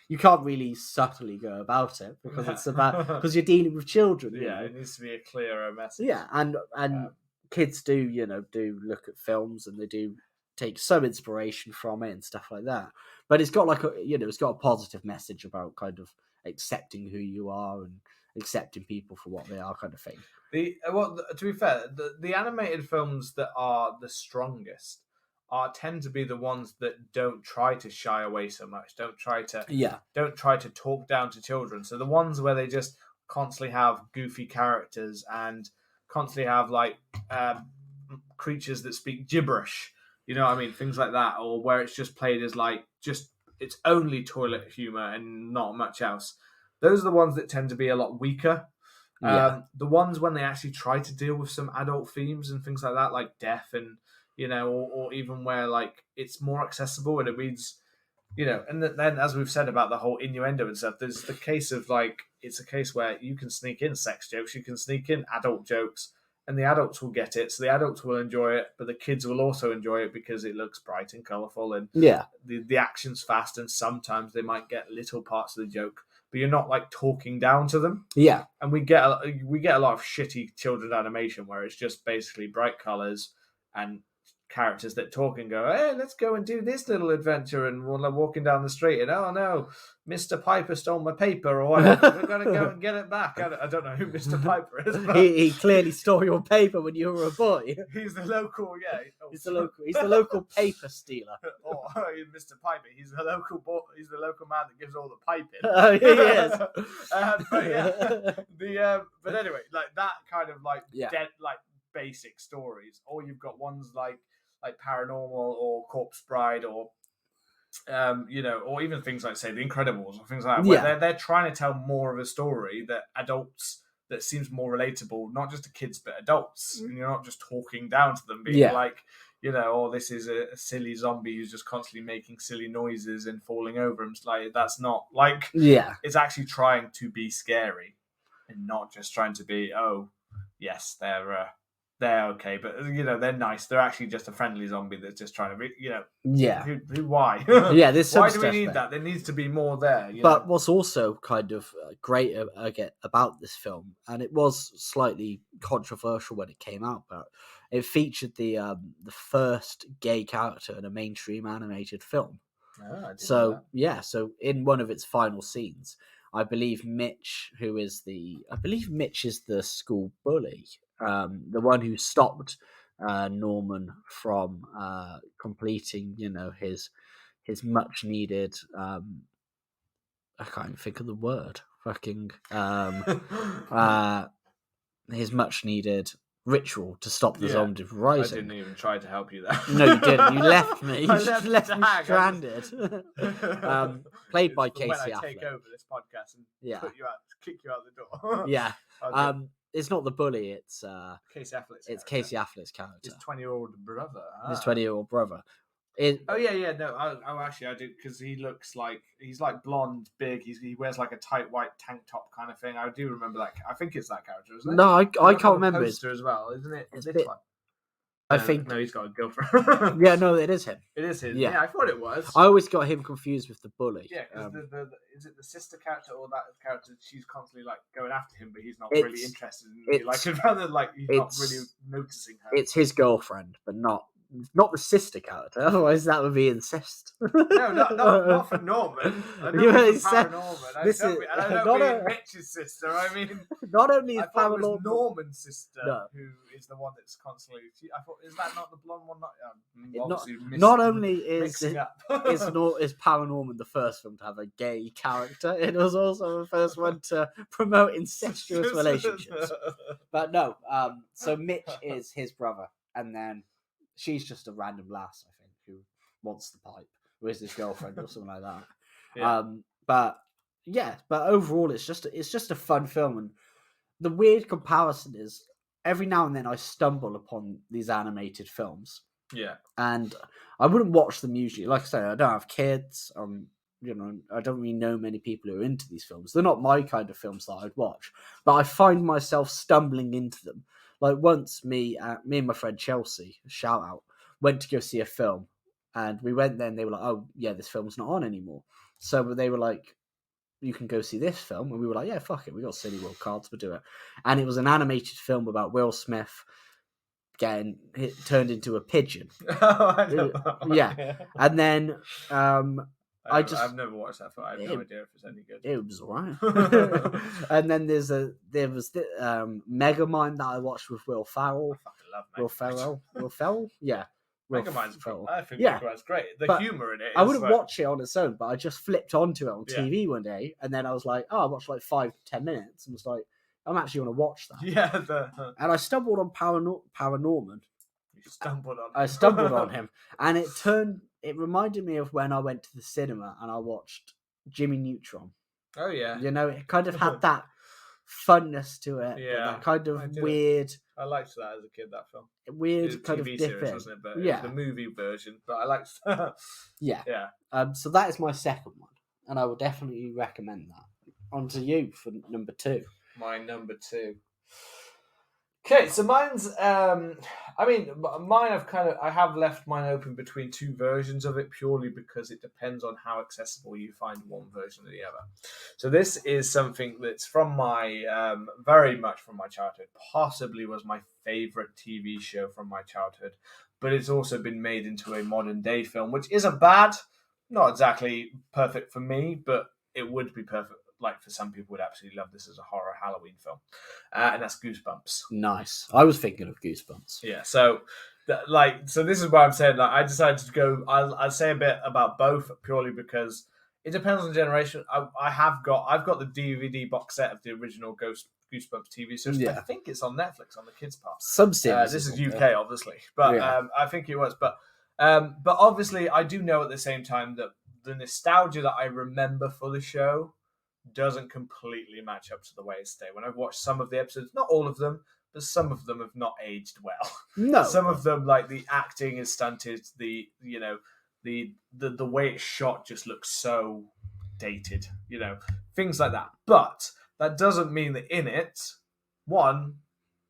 you can't really subtly go about it, because it's because you're dealing with children.
It needs to be a clearer message.
Yeah, and kids do look at films, and they do take some inspiration from it and stuff like that. But it's got it's got a positive message about kind of accepting who you are and accepting people for what they are, kind of thing.
To be fair, the animated films that are the strongest tend to be the ones that don't try to shy away so much, don't try to talk down to children. So the ones where they just constantly have goofy characters and constantly have creatures that speak gibberish, things like that, or where it's just played as it's only toilet humor and not much else. Those are the ones that tend to be a lot weaker. The ones when they actually try to deal with some adult themes and things like that, like death and or even where it's more accessible and it reads, and then as we've said about the whole innuendo and stuff, there's the case of it's a case where you can sneak in sex jokes, you can sneak in adult jokes, and the adults will get it, so the adults will enjoy it, but the kids will also enjoy it because it looks bright and colourful and the action's fast, and sometimes they might get little parts of the joke, but you're not talking down to them. Yeah, and we get a lot of shitty children's animation where it's just basically bright colours and characters that talk and go, hey, let's go and do this little adventure, and we're walking down the street and oh no, Mr. Piper stole my paper or whatever. We're gonna go and get it back. I don't know who Mr. Piper is, but
he clearly stole your paper when you were a boy.
He's the local,
he's the local paper stealer.
Oh, Mr. Piper, he's the local man that gives all the piping.
Oh, he is.
But anyway, that kind of dead, basic stories, or you've got ones like Paranormal or Corpse Bride or or even things like, say, The Incredibles or things like that, where they're trying to tell more of a story that adults that seems more relatable, not just to kids but adults. And you're not just talking down to them, being like, oh, this is a silly zombie who's just constantly making silly noises and falling over. And it's like, that's not like, it's actually trying to be scary and not just trying to be, oh, yes, they're okay, but they're nice. They're actually just a friendly zombie that's just trying to be, why?
There's some
why do we need that? There needs to be more there.
But what's also kind of great about this film, and it was slightly controversial when it came out, but it featured the first gay character in a mainstream animated film. So in one of its final scenes, I believe Mitch is the school bully. The one who stopped Norman from completing, his much needed. I can't even think of the word. Fucking his much needed ritual to stop the zombie from rising.
I didn't even try to help you there.
No, you didn't. You left me. You left me stranded. Played by Casey Affleck. When I take
over this podcast and kick you out the door.
Yeah. It's not the bully. It's
Casey Affleck's.
It's Casey Affleck's character.
His 20-year-old brother.
His 20-year-old brother.
No. Actually, I do, because he looks like he's like blonde, big. He wears like a tight white tank top kind of thing. I do remember that. I think it's that character, isn't it?
No, I can't remember.
Poster as well, isn't it?
It's
this one.
I think
no, he's got a girlfriend.
Yeah, no, it is him.
It is him. Yeah, I thought it was.
I always got him confused with the bully.
Yeah, because is it the sister character or that character? She's constantly like going after him, but he's not really interested in it. Like, rather like he's not really noticing her.
It's his girlfriend, but not the sister character. Otherwise, that would be incest.
No, not for Norman. I know for Paranorman. I don't mean Mitch's sister. I mean,
not only is
Paranorman. It was Norman's sister who is the one that's constantly. I thought, is that not the blonde one?
Not only is Paranorman the first film to have a gay character, it was also the first one to promote incestuous relationships. But no, so Mitch is his brother, and then she's just a random lass, I think, who wants the pipe, who is his girlfriend or something like that. But overall, it's just a fun film, and the weird comparison is every now and then I stumble upon these animated films.
Yeah,
and I wouldn't watch them usually. Like I said, I don't have kids. I don't really know many people who are into these films. They're not my kind of films that I'd watch, but I find myself stumbling into them. Like once, me and my friend Chelsea, shout out, went to go see a film, and we went there, and they were like, "Oh yeah, this film's not on anymore." So they were like, "You can go see this film," and we were like, "Yeah, fuck it, we got Cineworld cards, we'll do it." And it was an animated film about Will Smith getting turned into a pigeon.
Oh, I know.
Yeah, and then
I've never watched that film. I have no idea if it's any good.
It was alright. And then there was Megamind that I watched with Will Ferrell.
I fucking love
Megamind. Will Ferrell? Yeah.
Megamind's cool. I think Megamind's great. The humour in it.
I wouldn't watch it on its own, but I just flipped onto it on TV one day, and then I was like, I watched like 5-10 minutes, and was like, I'm actually going to watch that.
Yeah.
And I stumbled on Paranorman.
You stumbled on him.
I stumbled on him, and it reminded me of when I went to the cinema and I watched Jimmy Neutron.
Oh yeah.
It kind of had that funness to it.
Yeah.
That kind of weird.
I liked that as a kid, that film.
Weird kind of
TV
dip
series,
in.
wasn't it? But it was the movie version. But I liked that.
Yeah.
Yeah.
So that is my second one, and I would definitely recommend that. On to you for number 2.
My number 2. Okay, so mine's. Mine. I have left mine open between 2 versions of it purely because it depends on how accessible you find one version or the other. So this is something that's from my very much from my childhood. Possibly was my favorite TV show from my childhood, but it's also been made into a modern day film, which isn't bad. Not exactly perfect for me, but it would be perfect. Like for some people, would absolutely love this as a horror Halloween film, and that's Goosebumps.
Nice. I was thinking of Goosebumps.
Yeah. So this is why I'm saying that I decided to go. I'll say a bit about both purely because it depends on the generation. I've got the DVD box set of the original Goosebumps TV series. Yeah. I think it's on Netflix on the kids part.
Some series.
This is UK, obviously, but I think it was. But obviously, I do know at the same time that the nostalgia that I remember for the show doesn't completely match up to the way it's today. When I've watched some of the episodes, not all of them, but some of them have not aged well.
No,
Some of them, like the acting is stunted. The way it's shot just looks so dated. Things like that. But that doesn't mean that in it, one,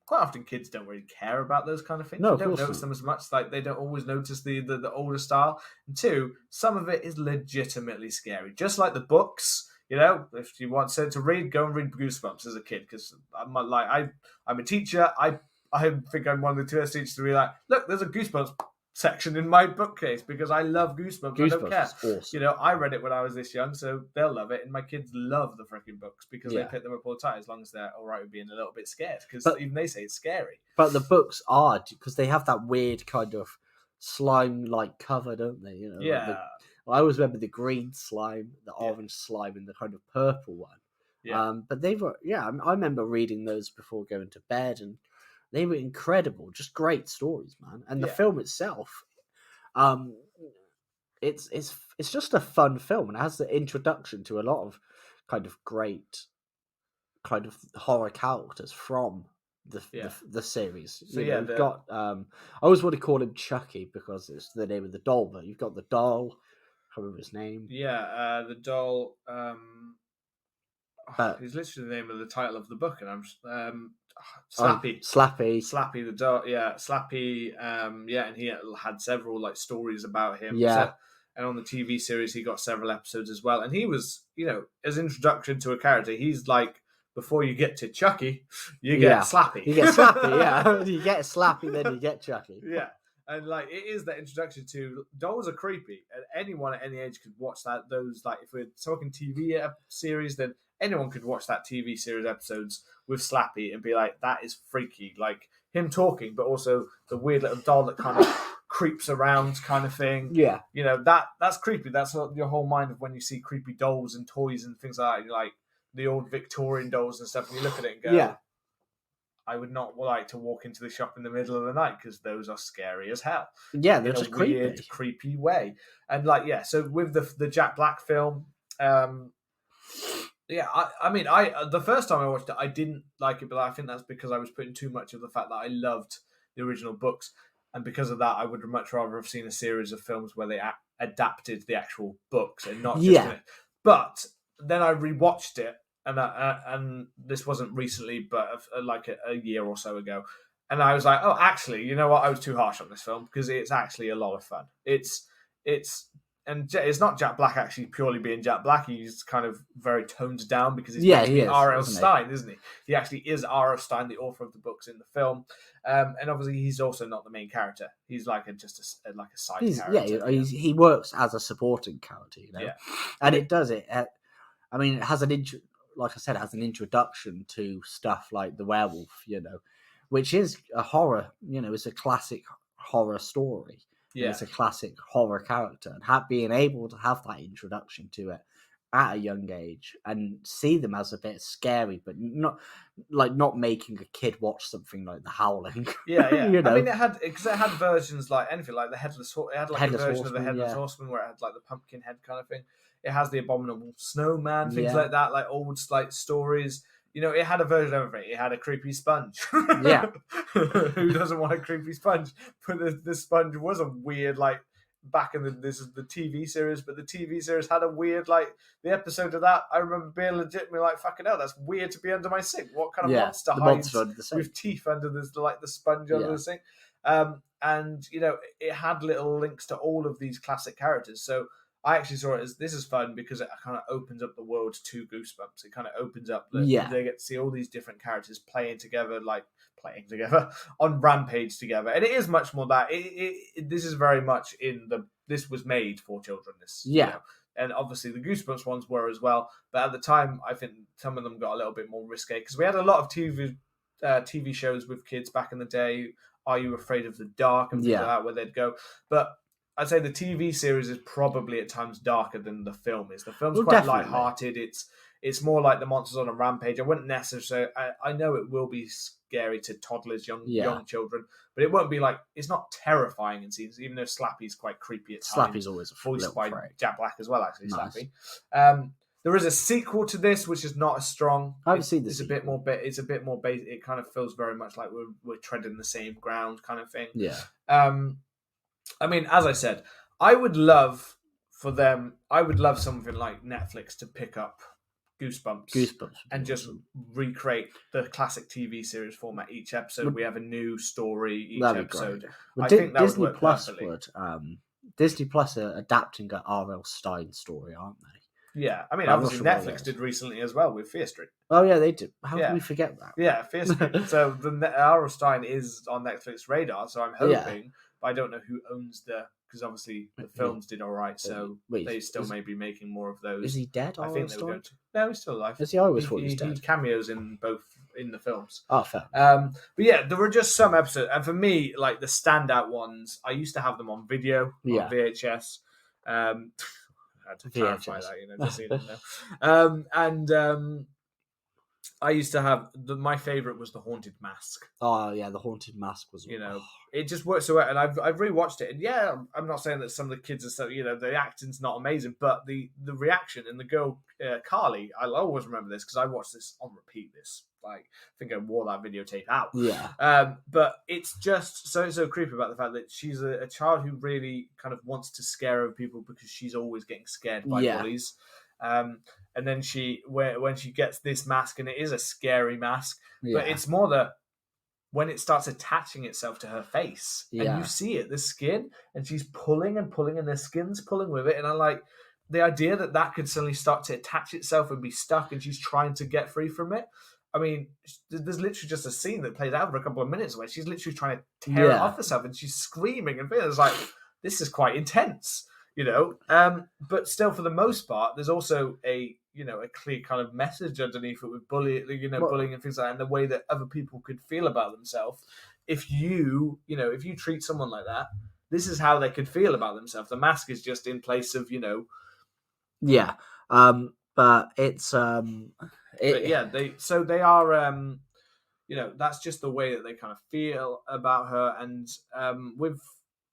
quite often kids don't really care about those kind of things.
No,
they don't notice them as much. Like they don't always notice the older style. And two, some of it is legitimately scary. Just like the books, if you want to read, go and read Goosebumps as a kid. Because I'm a teacher. I think I'm one of the first teachers to be like, look, there's a Goosebumps section in my bookcase because I love Goosebumps. I don't care.
Awesome.
I read it when I was this young, so they'll love it. And my kids love the freaking books because they pick them up all the time, as long as they're all right with being a little bit scared. Because even they say it's scary.
But the books are, because they have that weird kind of slime-like cover, don't they?
Yeah.
I always remember the green slime, the orange slime, and the kind of purple one.
Yeah.
But they were, I remember reading those before going to bed, and they were incredible, just great stories, man. And the film itself, it's just a fun film, and it has the introduction to a lot of kind of great kind of horror characters from the series.
So
you've got I always want to call him Chucky because it's the name of the doll, but you've got the doll. I can't remember his name.
Yeah, the doll. It's literally the name of the title of the book, and I'm Slappy. Slappy the doll. Yeah, Slappy. And he had several like stories about him.
Yeah.
And on the TV series, he got several episodes as well. And he was, as introduction to a character, he's like, before you get to Chucky, you get Slappy.
You get Slappy, yeah. You get Slappy, then you get Chucky.
Yeah. And like it is that introduction to dolls are creepy, and anyone at any age could watch that. Those like if we're talking TV series, then anyone could watch that TV series episodes with Slappy and be like, that is freaky. Like him talking, but also the weird little doll that kind of creeps around kind of thing.
Yeah.
That's creepy. That's your whole mind of when you see creepy dolls and toys and things like that. You're like the old Victorian dolls and stuff, and you look at it and go,
yeah.
I would not like to walk into the shop in the middle of the night because those are scary as hell.
Yeah, they're just
weird, creepy way. And so with the Jack Black film, the first time I watched it, I didn't like it, but I think that's because I was putting too much of the fact that I loved the original books, and because of that, I would much rather have seen a series of films where they adapted the actual books and not just in it. But then I rewatched it. And this wasn't recently, but like a year or so ago. And I was like, oh, actually, you know what? I was too harsh on this film because it's actually a lot of fun. It's not Jack Black actually purely being Jack Black. He's kind of very toned down because he's R.L. Stein, isn't he? He actually is R.L. Stein, the author of the books in the film. And obviously, he's also not the main character. He's like a side character.
Yeah, he works as a supporting character,
Yeah.
And it does it. It has like I said, it has an introduction to stuff like the werewolf, which is a horror, it's a classic horror story.
Yeah.
It's a classic horror character. And being able to have that introduction to it at a young age and see them as a bit scary, but not making a kid watch something like The Howling.
Yeah. I mean, it had versions like anything, like the Headless Horseman. It had like a version of the Headless Horseman where it had like the pumpkin head kind of thing. It has the Abominable Snowman, things like that, like old like stories. It had a version of everything. It had a creepy sponge.
Yeah.
Who doesn't want a creepy sponge? But the sponge was a weird, like, back in this is the TV series, but the TV series had a weird, like, the episode of that, I remember being legitimately like, fucking hell, that's weird to be under my sink. What kind of monster hides with teeth under this, like, the sponge under the sink? And, it had little links to all of these classic characters. So I actually saw it as this is fun because it kind of opens up the world to Goosebumps. It kind of opens up they get to see all these different characters playing together on Rampage together, and it is much more that this is very much this was made for children. And obviously the Goosebumps ones were as well, but at the time I think some of them got a little bit more risque because we had a lot of TV shows with kids back in the day. Are You Afraid of the Dark and things like that, where they'd go, but I'd say the TV series is probably at times darker than the film is. The film's quite lighthearted. It's more like the monsters on a rampage. I wouldn't necessarily. I know it will be scary to toddlers, young children, but it won't be like it's not terrifying in scenes. Even though Slappy's quite creepy at times.
Slappy's always
voiced by Jack Black as well, actually.
Nice.
Slappy. There is a sequel to this, which is not as strong.
I haven't seen this.
It's a bit more. It's a bit more basic. It kind of feels very much like we're treading the same ground, kind of thing.
Yeah.
I mean, as I said, I would love for them. I would love something like Netflix to pick up Goosebumps and just recreate the classic TV series format. Each episode, we have a new story. Each episode,
well,
I think that
Disney
would work
Plus
perfectly.
Disney Plus are adapting an R.L. Stein story, aren't they?
Yeah, I mean, obviously Netflix did recently as well with Fear Street.
Oh yeah, they did. How can we forget that?
Yeah, Fear Street. So the R.L. Stein is on Netflix radar. So I'm hoping, but I don't know who owns because obviously the films did all right, so they still may be making more of those.
Is he dead?
I think they were going to. No, he's still alive.
Is he? I always thought he was dead.
He cameos in the films.
Oh, fair.
But yeah, there were just some episodes, and for me, like the standout ones, I used to have them on video, on VHS. I had to clarify that, just so you know. I used to have my favorite was the Haunted Mask.
Oh yeah, the Haunted Mask was.
It just works so well, and I've rewatched it, and yeah, I'm not saying that some of the kids are so the acting's not amazing, but the reaction and the girl Carly, I'll always remember this because I watched this on repeat. I think I wore that videotape out.
Yeah.
But it's just so creepy about the fact that she's a child who really kind of wants to scare other people because she's always getting scared by bullies. And then when she gets this mask, and it is a scary mask, but it's more when it starts attaching itself to her face, and you see it, the skin, and she's pulling and pulling, and the skin's pulling with it, and I like the idea that could suddenly start to attach itself and be stuck, and she's trying to get free from it. I mean, there's literally just a scene that plays out for a couple of minutes where she's literally trying to tear it off herself, and she's screaming, and it's like, this is quite intense. But still, for the most part, there's also a clear kind of message underneath it with bullying and things like that, and the way that other people could feel about themselves. If you treat someone like that, this is how they could feel about themselves. The mask is just in place of,
Yeah. But it's they
are that's just the way that they kind of feel about her, and with.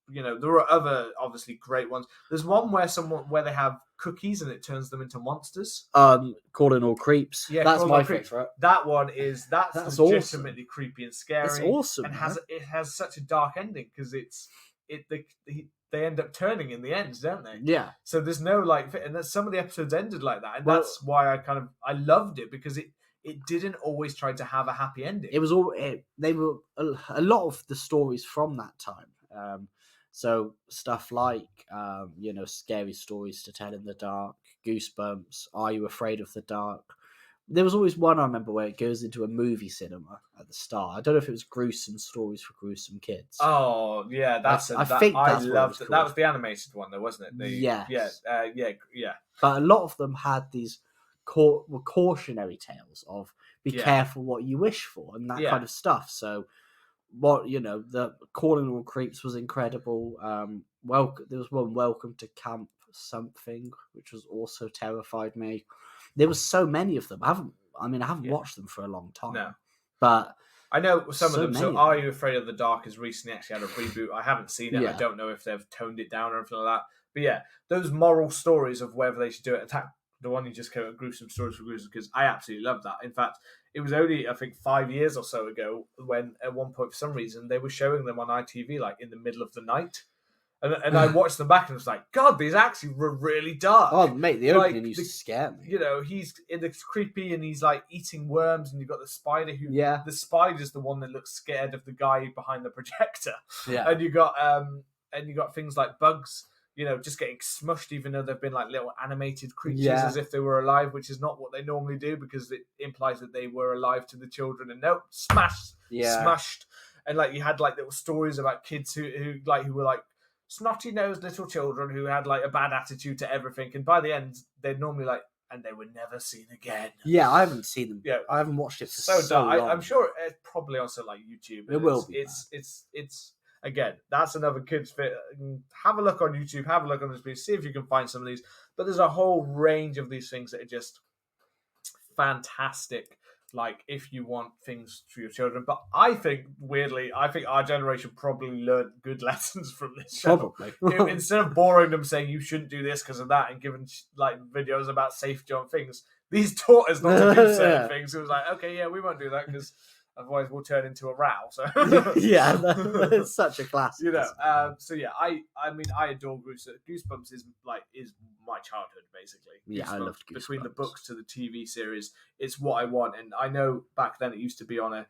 There are other obviously great ones. There's one where they have cookies and it turns them into monsters.
Calling All Creeps.
Yeah,
that's my favorite.
That one that's legitimately
awesome.
Creepy and scary.
It's awesome,
and it has such a dark ending because they end up turning in the end, don't they?
Yeah.
So there's no and some of the episodes ended like that, and that's why I loved it, because it didn't always try to have a happy ending.
It was they were a lot of the stories from that time. So stuff like, scary stories to tell in the dark, Goosebumps, Are You Afraid of the Dark? There was always one I remember where it goes into a movie cinema at the start. I don't know if it was Gruesome Stories for Gruesome Kids.
Oh, yeah, I loved it. That was the animated one, though, wasn't it? Yeah.
But a lot of them had these cautionary tales of be careful what you wish for and that kind of stuff. So... the Calling All Creeps was incredible. There was one, Welcome to Camp Something, which was also terrified me. There was so many of them. I haven't watched them for a long time. No. But
I know some of them. So Are You Afraid of the Dark has recently actually had a reboot. I haven't seen it.
Yeah.
I don't know if they've toned it down or anything like that. But yeah, those moral stories of whether they should do it. The one you just came up, Gruesome Stories for Gruesome Kids, I absolutely love that. In fact, it was only, I think, 5 years or so ago when, at one point, for some reason, they were showing them on ITV, in the middle of the night. And I watched them back and was like, God, these actually were really dark.
Oh, mate, the opening used to scare me.
It's creepy, and he's, eating worms, and you've got the spider who...
Yeah.
The spider's the one that looks scared of the guy behind the projector.
Yeah.
And you got things like bugs... just getting smushed, even though they've been little animated creatures as if they were alive, which is not what they normally do, because it implies that they were alive to the children. And nope, smushed. And you had little stories about kids who were snotty nosed little children who had a bad attitude to everything. And by the end, they're normally and they were never seen again.
Yeah, I haven't seen them. Yeah, I haven't watched it for so long.
I'm sure it's probably also YouTube.
It will be.
It's. Again, that's another kids' fit. Have a look on YouTube. Have a look on this video. See if you can find some of these. But there's a whole range of these things that are just fantastic like if you want things for your children. But I think, weirdly, our generation probably learned good lessons from this show.
Probably.
Instead of boring them saying you shouldn't do this because of that and giving like videos about safety on things, these taught us not to do certain things. It was like, okay, yeah, we won't do that because otherwise we'll turn into a row. So
yeah, that's such a classic.
You know, so yeah, I mean, I adore Goosebumps. Goosebumps is my childhood, basically.
Yeah, I loved Goosebumps.
Between the books to the TV series, it's what I want. And I know back then it used to be on a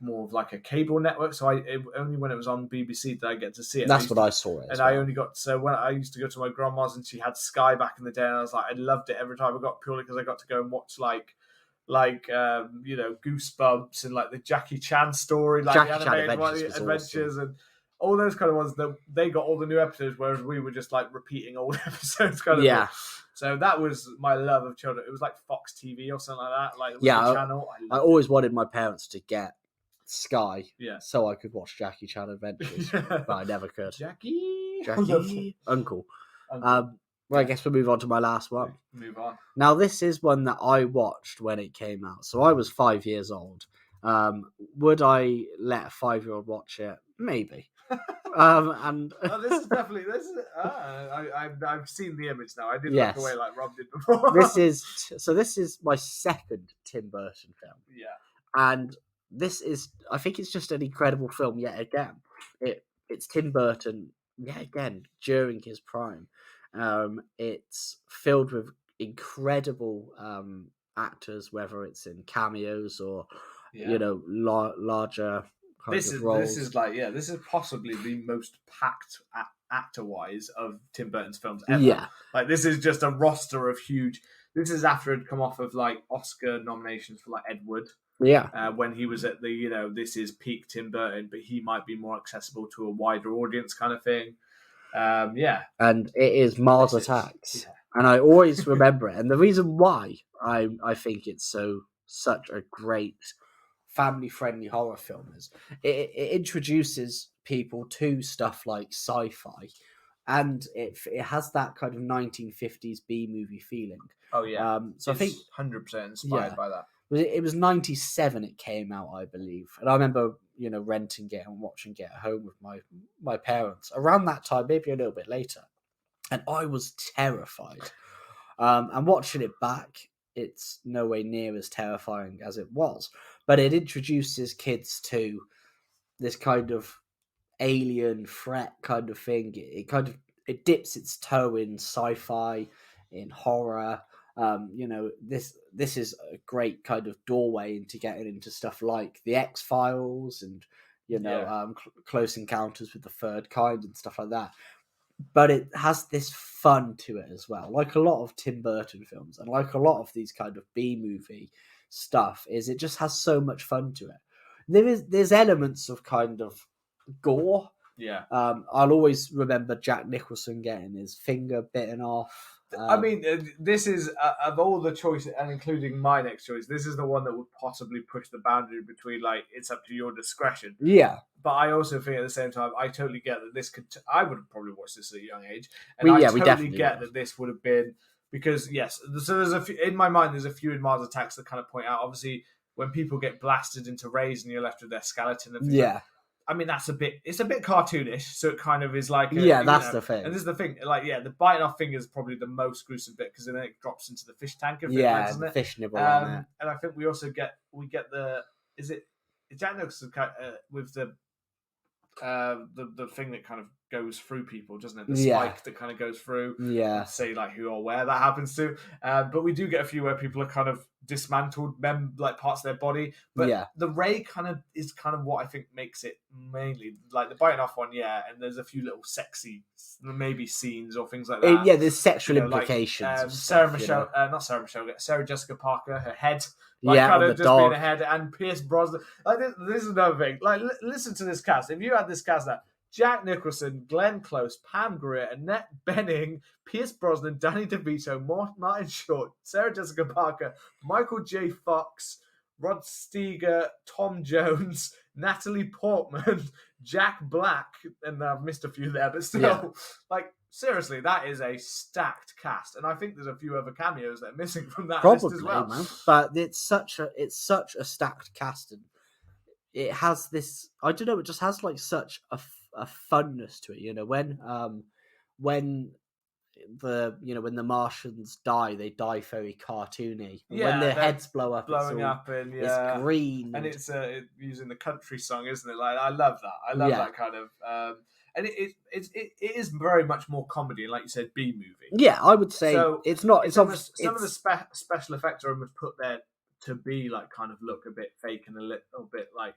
more of like a cable network. So only when it was on BBC did I get to see it.
That's what I saw it.
And I only got when I used to go to my grandma's and she had Sky back in the day, and I was like, I loved it every time I got, purely because I got to go and watch you know, Goosebumps and like the Jackie Chan story, like
Jackie
the animated
Chan
adventures and all those kind of ones. That they got all the new episodes, whereas we were just like repeating old episodes, kind of.
Yeah.
So that was my love of children. It was like Fox TV or something like that. Like channel.
I always wanted my parents to get Sky,
yeah,
so I could watch Jackie Chan Adventures, but I never could.
Jackie,
Uncle. Well, I guess we'll move on to my last one.
Move on.
Now, this is one that I watched when it came out. So I was 5 years old. Would I let a 5-year-old watch it? Maybe.
This is definitely I've seen the image now. I did look away like Rob did before.
This is my second Tim Burton film.
Yeah.
And I think it's just an incredible film yet again. It's Tim Burton yet again during his prime. It's filled with incredible actors, whether it's in cameos or you know larger roles.
This is possibly the most packed actor-wise of Tim Burton's films ever.
Yeah,
like this is just a roster of huge. This is after it had come off of like Oscar nominations for like Ed Wood.
Yeah,
when he was at the this is peak Tim Burton, but he might be more accessible to a wider audience, kind of thing.
And it is Mars Attacks, and I always remember it. And the reason why I think it's such a great family-friendly horror film is it introduces people to stuff like sci-fi, and it has that kind of 1950s B-movie feeling.
Oh yeah,
so
it's
I think
100% inspired by that.
It was 97 it came out, I believe. And I remember, renting it and watching it at home with my parents around that time, maybe a little bit later. And I was terrified. And watching it back, it's nowhere near as terrifying as it was. But it introduces kids to this kind of alien threat kind of thing. It dips its toe in sci-fi, in horror. This is a great kind of doorway into getting into stuff like the X-Files and Close Encounters with the Third Kind and stuff like that. But it has this fun to it as well, like a lot of Tim Burton films and like a lot of these kind of B-movie stuff. It just has so much fun to it. There's elements of kind of gore.
Yeah.
I'll always remember Jack Nicholson getting his finger bitten off.
I mean, this is, of all the choices, and including my next choice, this is the one that would possibly push the boundary between, like, it's up to your discretion.
Yeah.
But I also think at the same time, I totally get that this could... I would have probably watched this at a young age. And I totally get that this would have been... Because, yes, so there's in my mind, there's a few in Mars Attacks that kind of point out, obviously, when people get blasted into rays and you're left with their skeleton and things like, I mean, it's a bit cartoonish, so it kind of is like...
that's the thing.
And this is the thing, like, the biting off finger is probably the most gruesome bit, because then it drops into the fish tank.
The fish nibble on it.
And I think we also get the... Is Jack Nicholson with the thing that kind of goes through people, doesn't it? The spike that kind of goes through.
Yeah.
Say like who or where that happens to. But we do get a few where people are kind of dismantled, like parts of their body. But the ray is what I think makes it mainly like the biting off one. Yeah, and there's a few little sexy maybe scenes or things like that.
There's sexual implications.
Like, Sarah Jessica Parker, her head. Kind of just being ahead, and Pierce Brosnan. Like this is another thing. Like, listen to this cast. If you had this cast now, Jack Nicholson, Glenn Close, Pam Grier, Annette Bening, Pierce Brosnan, Danny DeVito, Martin Short, Sarah Jessica Parker, Michael J. Fox, Rod Steiger, Tom Jones, Natalie Portman, Jack Black, and I've missed a few there, but still, like, seriously, that is a stacked cast, and I think there's a few other cameos that are missing from that
Probably,
list as well.
man. But it's such a stacked cast, and it has this. I don't know. It just has like such a funness to it. You know, when when the Martians die, they die very cartoony. And when their heads blow up,
blowing up, and
it's green,
and it's using the country song, isn't it? Like, I love that. I love that kind of. And it is very much more comedy, and like you said, B movie.
Yeah, I would say it's not. It's
some of the special effects are almost put there to be like kind of look a bit fake and a little bit like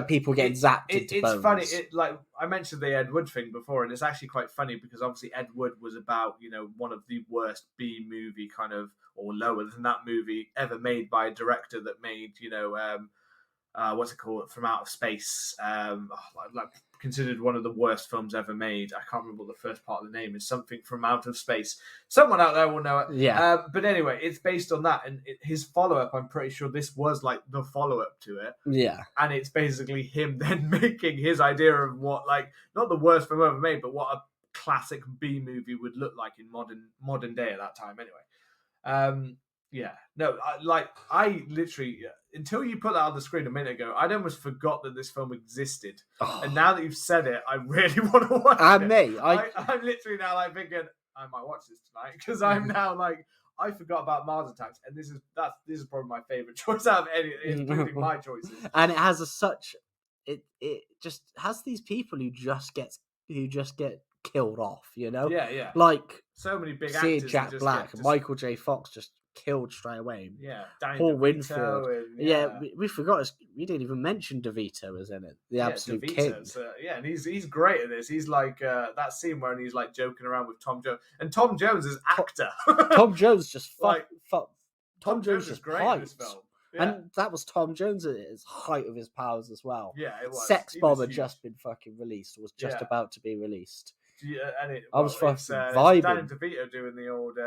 people getting zapped into bones.
It's funny. Like I mentioned the Ed Wood thing before, and it's actually quite funny because obviously Ed Wood was about one of the worst B movie kind of or lower than that movie ever made by a director that made what's it called, From Out of Space, like considered one of the worst films ever made. I can't remember what the first part of the name is. Something From Out of Space. Someone out there will know it.
Yeah.
But anyway, it's based on that, and his follow-up, I'm pretty sure this was like the follow-up to it.
Yeah.
And it's basically him then making his idea of what, like, not the worst film ever made, but what a classic B movie would look like in modern day at that time. Anyway. Yeah, no, I literally, until you put that on the screen a minute ago, I'd almost forgot that this film existed. Oh. And now that you've said it, I really want to watch it.
I'm
literally now like thinking, I might watch this tonight, because I'm now like, I forgot about Mars Attacks, and this is probably my favourite choice out of any, including my choices.
And it has it just has these people who just get killed off,
Yeah.
Like
so many big actors.
Jack Black, Michael J. Fox just killed straight away.
Yeah,
Paul Winfield. We forgot. We didn't even mention DeVito was in it. The absolute king.
And he's great at this. He's like that scene where he's like joking around with Tom Jones, and Tom Jones is actor.
Tom Jones just
Tom Jones is great in this film. Yeah.
And that was Tom Jones at his height of his powers as well.
Yeah, it was.
Sex Bomb had just been fucking released. Was just about to be released.
Yeah, and
I was fucking vibing.
Danny DeVito doing the old.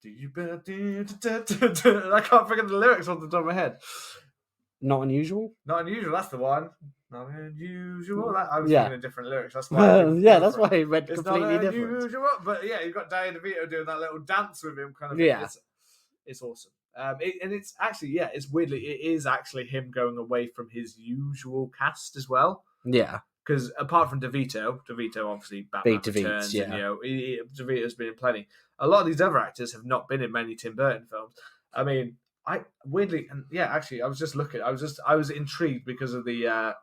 Do you I can't figure the lyrics off the top of my head.
Not unusual.
Not unusual. That's the one. Not unusual. I was thinking of different lyrics. That's why.
That's why it read completely different.
Unusual, but yeah, you've got Danny DeVito doing that little dance with him, kind of.
Yeah,
it's awesome. And it's actually it is actually him going away from his usual cast as well.
Yeah.
Because apart from DeVito obviously Batman Returns, and DeVito's been in plenty. A lot of these other actors have not been in many Tim Burton films. I mean, I weirdly, and actually, I was just looking. I was intrigued because of the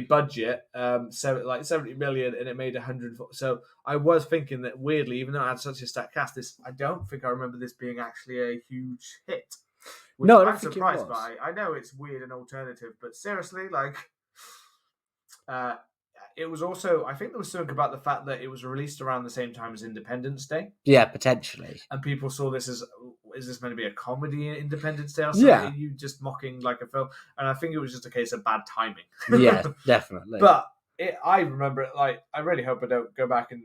budget. So like 70 million, and it made 100. So I was thinking that weirdly, even though it had such a stacked cast, I don't think I remember this being actually a huge hit.
No,
I'm surprised by. I know it's weird and alternative, but seriously, like. It was also, I think there was something about the fact that it was released around the same time as Independence Day.
Yeah, potentially.
And people saw this as, is this meant to be a comedy Independence Day or something? Yeah. Are you just mocking like a film? And I think it was just a case of bad timing.
Yeah, definitely.
But I remember it, like, I really hope I don't go back and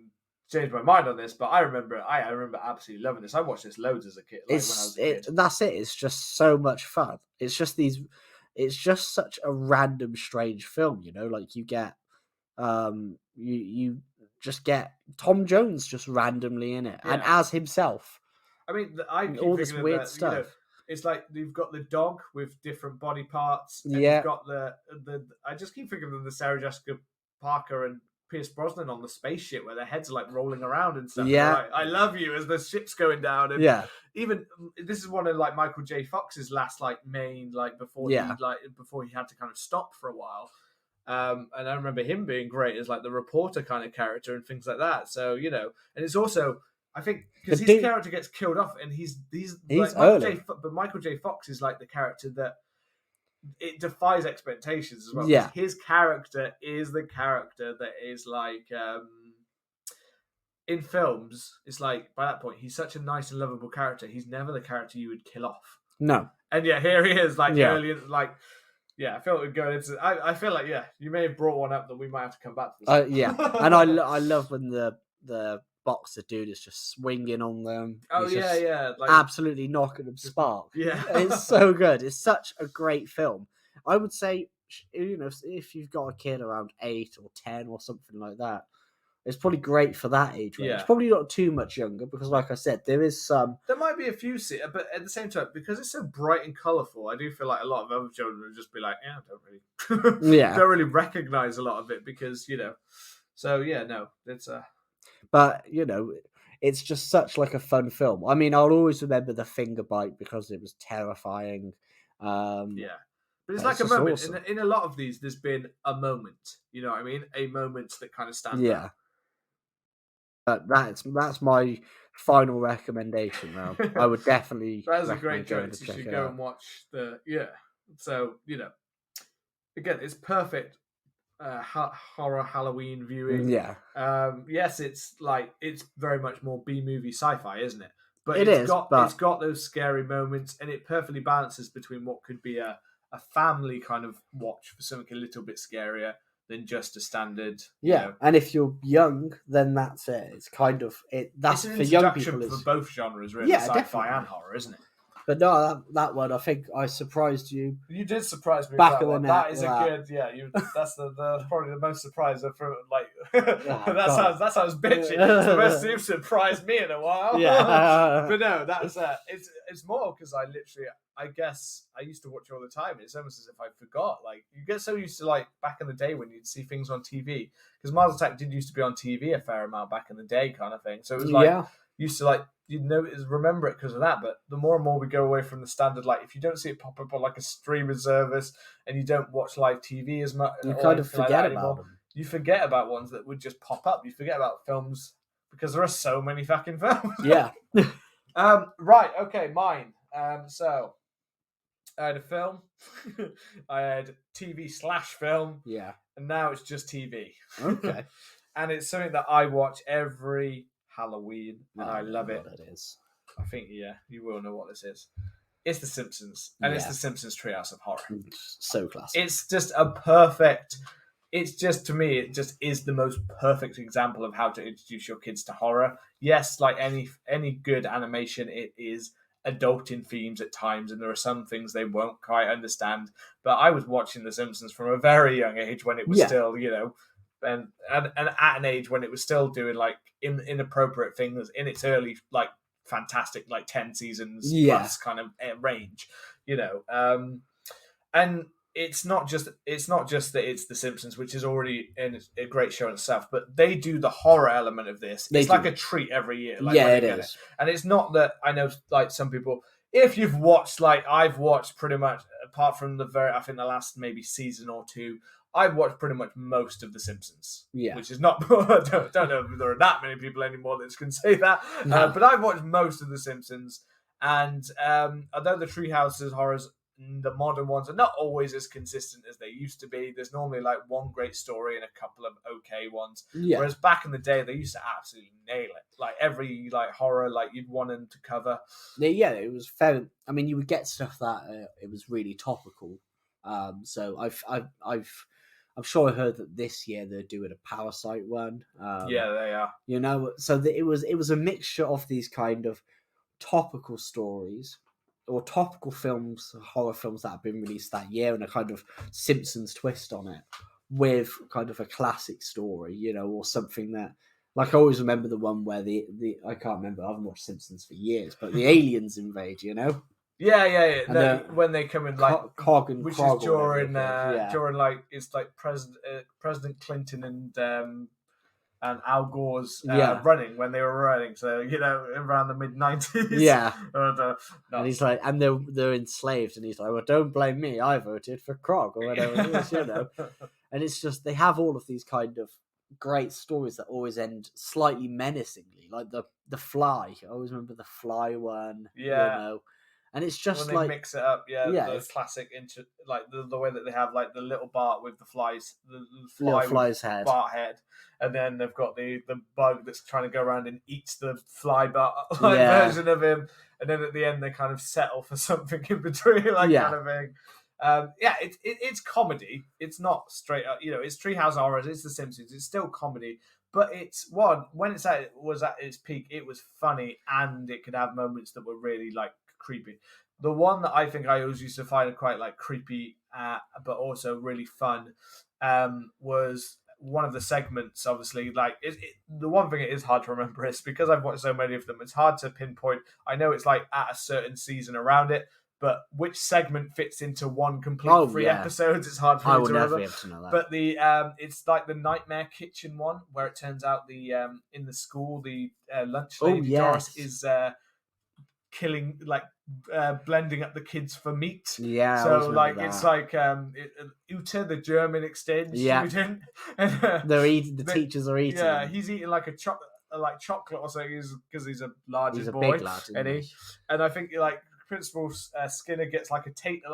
change my mind on this, but I remember absolutely loving this. I watched this loads as a kid. When I was a kid.
That's it. It's just so much fun. It's just such a random, strange film, like you get, you just get Tom Jones just randomly in it and as himself.
I mean, I keep
all this weird stuff.
It's like you've got the dog with different body parts. And
yeah.
You've got the. I just keep thinking of the Sarah Jessica Parker and Pierce Brosnan on the spaceship where their heads are like rolling around and stuff.
Yeah.
Like, I love you as the ship's going down. And even this is one of like Michael J. Fox's last like main before he had to kind of stop for a while. And I remember him being great as like the reporter kind of character and things like that. So and it's also I think because his character gets killed off and he's like, Michael J. Fox is like the character that. It defies expectations as well.
Yeah.
His character is the character that is like in films, it's like by that point he's such a nice and lovable character. He's never the character you would kill off.
No.
And here he is, early, I feel like we're going into. I feel like you may have brought one up that we might have to come back to.
This. And I love when the boxer dude is just swinging on them.
Oh,
he's absolutely knocking them spark.
Yeah.
It's so good. It's such a great film. I would say, if you've got a kid around 8 or 10 or something like that, It's probably great for that age range.
Yeah.
Probably not too much younger because, like I said, there is some.
There might be a few, but at the same time, because it's so bright and colourful, I do feel like a lot of other children would just be like, "Yeah, I don't really,
Yeah.
don't really recognise a lot of it because So yeah, no, it's
But it's just such like a fun film. I mean, I'll always remember the finger bite because it was terrifying.
Yeah, but it's
But
like
it's
a
just
moment.
awesome.
In a lot of these, there's been a moment. You know what I mean? A moment that kind of stands
Yeah.
out.
But that's my final recommendation. Now, I would definitely
That is a great
recommend going to
choice. You
check
should
it
go
out.
and watch the. So again, it's perfect horror Halloween viewing.
Yeah,
Yes, it's very much more B movie sci-fi, isn't it? But
it is.
it's
But
got those scary moments, and it perfectly balances between what could be a family kind of watch for something a little bit scarier than just a standard.
yeah, and if you're young, then that's it. It's kind of it. That's
It's an
for young
introduction
people.
for
Is
both genres, really,
Yeah,
sci-fi
definitely.
and horror, isn't it?
But no, that one I think I surprised you.
You did surprise me
Back
with that
of the
one.
net
That is
with
a
that.
good, yeah. That's probably the most surprising for like.
Oh, God.
that sounds bitchy. It's the most you've surprised me in a while.
Yeah.
But no, that's it's more because I guess I used to watch it all the time. It's almost as if I forgot. Like you get so used to like back in the day when you'd see things on TV because Mars Attack did used to be on TV a fair amount back in the day, kind of thing. So it was like used to like remember it because of that. But the more and more we go away from the standard, like if you don't see it pop up on like a streaming service and you don't watch live TV as much,
You kind of forget
like
about them.
You forget about ones that would just pop up. You forget about films because there are so many fucking films.
Yeah.
Right. Okay. Mine. So I had a film. I had TV/film.
Yeah.
And now it's just TV.
Okay.
And it's something that I watch every Halloween, and I love it.
What it is.
I think, you will know what this is. It's The Simpsons, and it's The Simpsons Treehouse of Horror.
So classic.
It's just a perfect. It's just, to me, it just is the most perfect example of how to introduce your kids to horror. Yes, like any good animation, it is adult in themes at times, and there are some things they won't quite understand. But I was watching The Simpsons from a very young age when it was still, and at an age when it was still doing like inappropriate things in its early like fantastic like 10 seasons plus kind of range, and it's not just that it's The Simpsons, which is already a great show in itself, but they do the horror element of this. It's like a treat every year. Like,
it is.
And it's not that I know like some people. If you've watched, like I've watched pretty much, apart from I think the last maybe season or two, I've watched pretty much most of The Simpsons.
Yeah.
Which is not, I don't know if there are that many people anymore that can say that. No. But I've watched most of The Simpsons. And although the Treehouse Horrors, the modern ones, are not always as consistent as they used to be. There's normally like one great story and a couple of okay ones. Yeah. Whereas back in the day, they used to absolutely nail it. Like every like horror, like you'd want them to cover.
Yeah, it was fair. I mean, you would get stuff that it was really topical. So I'm sure I heard that this year they're doing a Parasite one.
Yeah, they are.
So it was a mixture of these kind of topical stories or topical films, horror films that have been released that year, and a kind of Simpsons twist on it with kind of a classic story, or something that, like, I always remember the one where the I can't remember, I haven't watched Simpsons for years, but the aliens invade,
Yeah. No, when they come in, like
Cog and
which
Krog
is during like it's like President Clinton and Al Gore's running when they were running, so around the mid-90s.
Yeah,
and
he's like, and they're enslaved, and he's like, well, don't blame me, I voted for Krog or whatever it is, And it's just they have all of these kind of great stories that always end slightly menacingly, like the Fly. I always remember the Fly one. And it's just
when they mix it up, the classic like the way that they have like the little Bart with the flies, the
fly's head,
Bart head, and then they've got the bug that's trying to go around and eats the fly Bart version of him, and then at the end they kind of settle for something in between, kind of thing. It's comedy. It's not straight up, it's Treehouse Horrors, it's The Simpsons. It's still comedy, but it's when it was at its peak, it was funny and it could have moments that were really like creepy. The one that I think I always used to find quite like creepy, but also really fun, was one of the segments, obviously, like the one thing it is hard to remember is because I've watched so many of them. It's hard to pinpoint. I know it's like at a certain season around it, but which segment fits into one complete 3 episodes? It's hard for me to remember. I will never be able to know that. But the it's like the Nightmare Kitchen one, where it turns out the in the school the lunch lady Doris is killing, like blending up the kids for meat.
Yeah.
So like it's like Uta, the German exchange student, and
the teachers are eating.
Yeah, he's eating like like chocolate or something because he's a larger boy,
big lad,
and I think like Principal Skinner gets like a taste,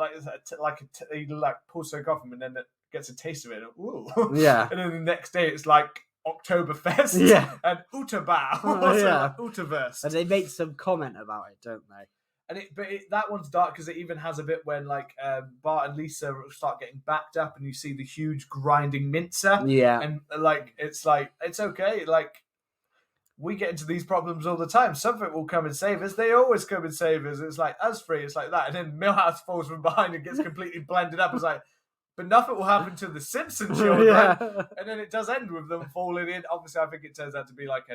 he like pulls something off him and then gets a taste of it. And, ooh.
Yeah.
And then the next day it's like Oktoberfest and Utabau. Utaverse.
And they make some comment about it, don't they?
And that one's dark because it even has a bit when like Bart and Lisa start getting backed up and you see the huge grinding mincer.
Yeah.
And like it's okay. Like we get into these problems all the time. Something will come and save us. They always come and save us. It's like us three. It's like that. And then Milhouse falls from behind and gets completely blended up. It's like, but nothing will happen to the Simpson children. And then it does end with them falling in. Obviously, I think it turns out to be like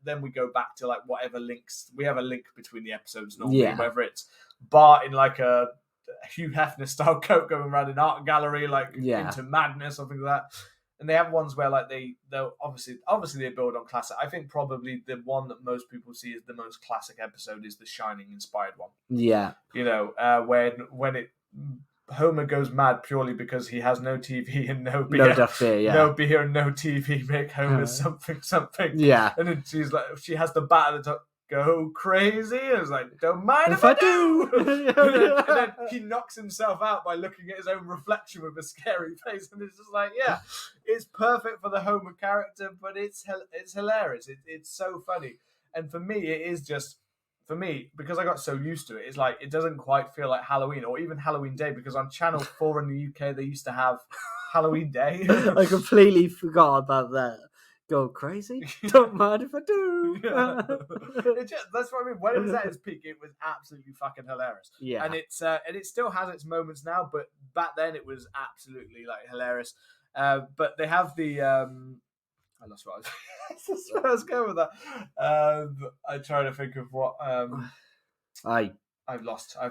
then we go back to like whatever links. We have a link between the episodes normally, whether it's Bart in like a Hugh Hefner style coat going around an art gallery, like into madness, something like that. And they have ones where like they'll obviously they build on classic. I think probably the one that most people see as the most classic episode is the Shining inspired one.
Yeah.
You know, when Homer goes mad purely because he has no TV and no beer. No beer and no TV make Homer something.
Yeah.
And then she's like, she has the bat at the top. Go crazy. And it's like, don't mind if I do. and then he knocks himself out by looking at his own reflection with a scary face. And it's just like, it's perfect for the Homer character, but it's hilarious. It's so funny. And for me, it is just, because I got so used to it, it's like, it doesn't quite feel like Halloween or even Halloween Day, because on Channel 4 in the UK, they used to have Halloween Day.
I completely forgot about that. Go crazy. Don't mind if I do.
That's what I mean. When it was at its peak, it was absolutely fucking hilarious.
Yeah.
And it still has its moments now, but back then it was absolutely like hilarious. But they have the I lost what I was going with that. I'm trying to think of what I've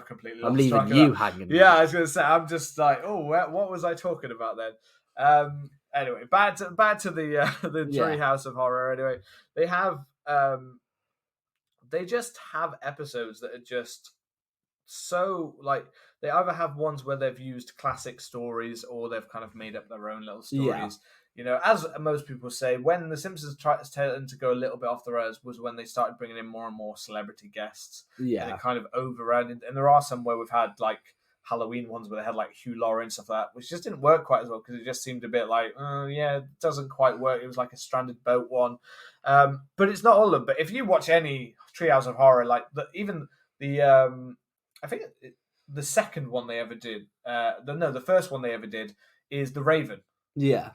completely lost.
I'm leaving you hanging.
Yeah, I was going to say, I'm just like, what was I talking about then? Anyway, back to the Treehouse of Horror. Anyway, they just have episodes that are just so like, they either have ones where they've used classic stories or they've kind of made up their own little stories. Yeah. You know, as most people say, when The Simpsons tried to go a little bit off the rails was when they started bringing in more and more celebrity guests. Yeah, and it kind of overran. And there are some where we've had like Halloween ones where they had like Hugh Laurie and stuff like that, which just didn't work quite as well because it just seemed a bit like, it doesn't quite work. It was like a stranded boat one. But it's not all of them. But if you watch any Treehouse of Horror, like I think the second one they ever did, the first one they ever did is The Raven.
Yeah,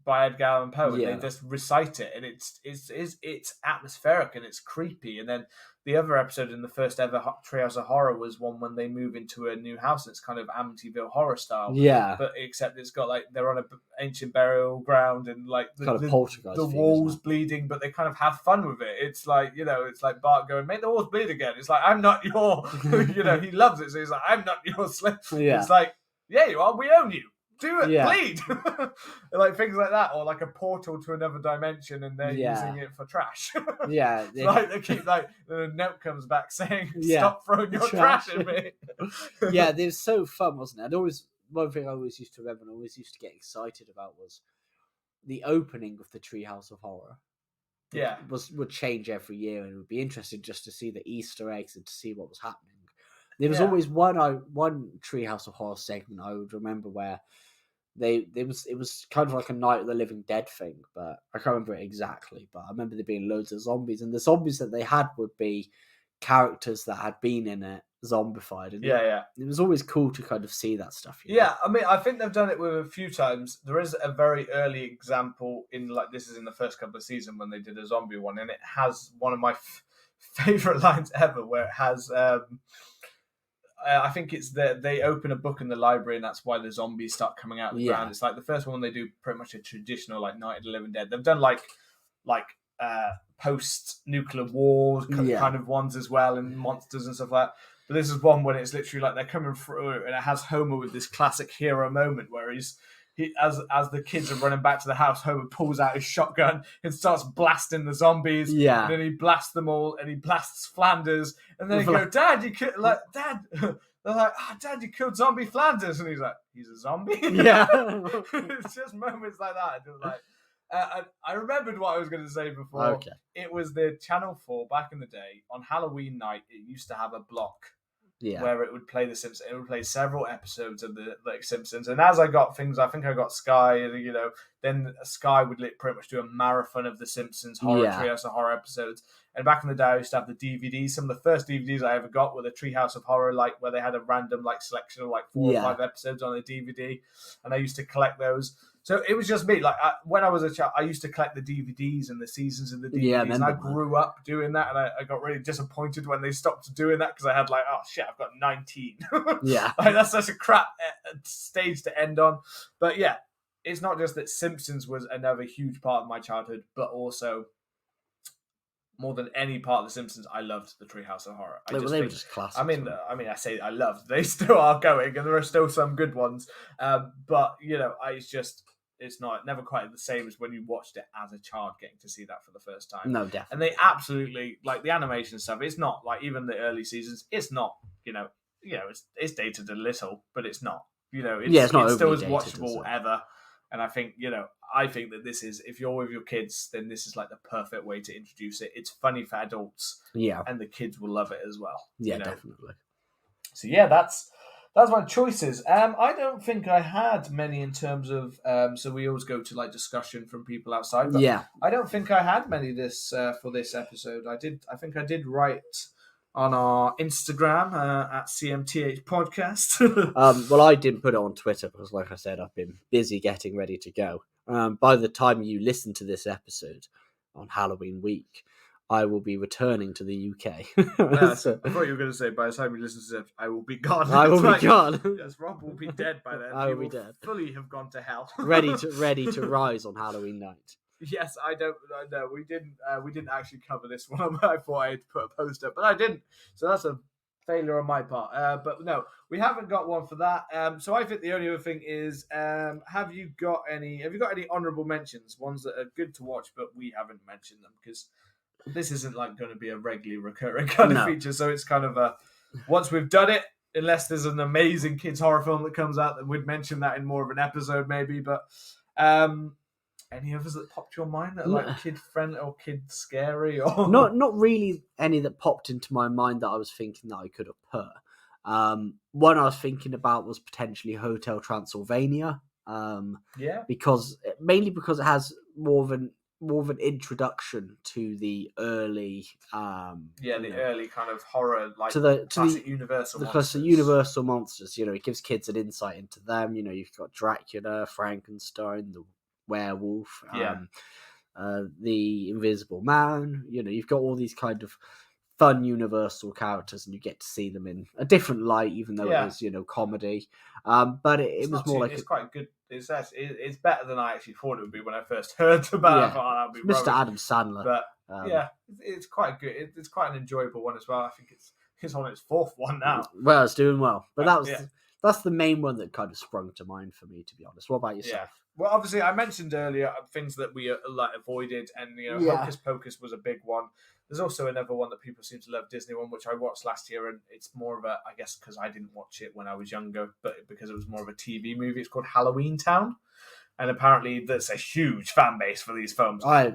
by Edgar Allan Poe, and they just recite it, and it's atmospheric and it's creepy. And then the other episode in the first ever Treehouse of Horror was one when they move into a new house. And it's kind of Amityville Horror style, but except it's got like they're on an ancient burial ground and like the walls bleeding, but they kind of have fun with it. It's like, it's like Bart going, "Make the walls bleed again." It's like, I'm not your, he loves it, so he's like, "I'm not your slave." Yeah. It's like, yeah, you are. We own you. Do it, bleed. Like things like that, or like a portal to another dimension and they're using it for trash. Like they keep like the note comes back saying, "Stop throwing your trash at me."
It was so fun, wasn't it? And always, one thing I always used to remember and always used to get excited about was the opening of the Treehouse of Horror. Would change every year, and it would be interesting just to see the Easter eggs and to see what was happening. There was always one Treehouse of Horror segment I would remember where it was kind of like a Night of the Living Dead thing, but I can't remember it exactly. But I remember there being loads of zombies, and the zombies that they had would be characters that had been in it zombified. And it was always cool to kind of see that stuff.
Yeah, I mean, I think they've done it with a few times. There is a very early example this is in the first couple of seasons when they did a zombie one, and it has one of my favorite lines ever, where it has. I think it's that they open a book in the library, and that's why the zombies start coming out of the ground. It's like the first one they do pretty much a traditional like Night of the Living Dead. They've done like post nuclear war kind of ones as well, and monsters and stuff like that. But this is one when it's literally like they're coming through, and it has Homer with this classic hero moment where as the kids are running back to the house, Homer pulls out his shotgun and starts blasting the zombies.
Yeah.
And then he blasts them all, and he blasts Flanders. And then he go, Dad, you killed, like, Dad. They're like, Dad, you killed zombie Flanders. And he's like, he's a zombie?
Yeah.
It's just moments like that. Just like, I remembered what I was going to say before.
Okay.
It was the Channel 4 back in the day. On Halloween night, it used to have a block.
Yeah.
Where it would play The Simpsons. It would play several episodes of the Simpsons. And as I got things, I think I got Sky, and then Sky would pretty much do a marathon of The Simpsons Treehouse of Horror episodes. And back in the day, I used to have the DVDs. Some of the first DVDs I ever got were the Treehouse of Horror, like where they had a random selection of 4 or 5 episodes on a DVD, and I used to collect those. So it was just me. When I was a child, I used to collect the DVDs and the seasons of the DVDs. And I grew up doing that, and I got really disappointed when they stopped doing that because I had oh shit, I've got 19.
Yeah,
that's such a crap stage to end on. But yeah, it's not just that Simpsons was another huge part of my childhood, but also more than any part of The Simpsons, I loved the Treehouse of Horror.
They were just classics.
I mean, I say I loved. They still are going, and there are still some good ones. But it's never quite the same as when you watched it as a child, getting to see that for the first time.
No, definitely.
And they absolutely the animation stuff. It's not even the early seasons. It's not it's dated a little, but it's not. It's not still as watchable ever. And I think that this is, if you're with your kids, then this is the perfect way to introduce it. It's funny for adults, and the kids will love it as well.
Yeah, definitely.
So yeah, that's my choices. I don't think I had many in terms of. So we always go to discussion from people outside. But I don't think I had many for this episode. I think I did write on our Instagram at CMTH Podcast.
Well, I didn't put it on Twitter because, like I said, I've been busy getting ready to go. By the time you listen to this episode on Halloween week, I will be returning to the UK.
So, I thought you were going to say, by the time you listen to this, I will be gone.
I will be gone.
Yes, Rob will be dead by then.
I will be dead.
Fully have gone to hell.
ready to rise on Halloween night.
Yes, I don't know. We didn't actually cover this one. I thought I'd put a post up, but I didn't. So that's a failure on my part. But no, we haven't got one for that. So I think the only other thing is, have you got any honourable mentions? Ones that are good to watch, but we haven't mentioned them because this isn't going to be a regularly recurring kind of feature. So it's kind of once we've done it, unless there's an amazing kids horror film that comes out, then we'd mention that in more of an episode maybe. But any others that popped your mind that are kid friendly or kid scary or
not really any that popped into my mind that I was thinking that I could have put. One I was thinking about was potentially Hotel Transylvania. Because it has more of an introduction to the early
early kind of horror
to the
classic Universal monsters.
Classic Universal monsters. It gives kids an insight into them. You've got Dracula, Frankenstein, the werewolf, the Invisible Man. You've got all these kind of fun Universal characters, and you get to see them in a different light, even though it is comedy. But it was more
it's quite good. It's better than I actually thought it would be when I first heard about it. I thought that'd be
Mr. Adam Sandler.
But it's quite good. It's quite an enjoyable one as well. I think it's on its 4th one now.
Well, it's doing well. But that's the main one that kind of sprung to mind for me, to be honest. What about yourself?
Yeah. Well, obviously, I mentioned earlier things that we avoided, and Hocus Pocus was a big one. There's also another one that people seem to love, Disney one, which I watched last year, and it's more of a, I guess, because I didn't watch it when I was younger, but because it was more of a TV movie. It's called Halloween Town, and apparently there's a huge fan base for these films. I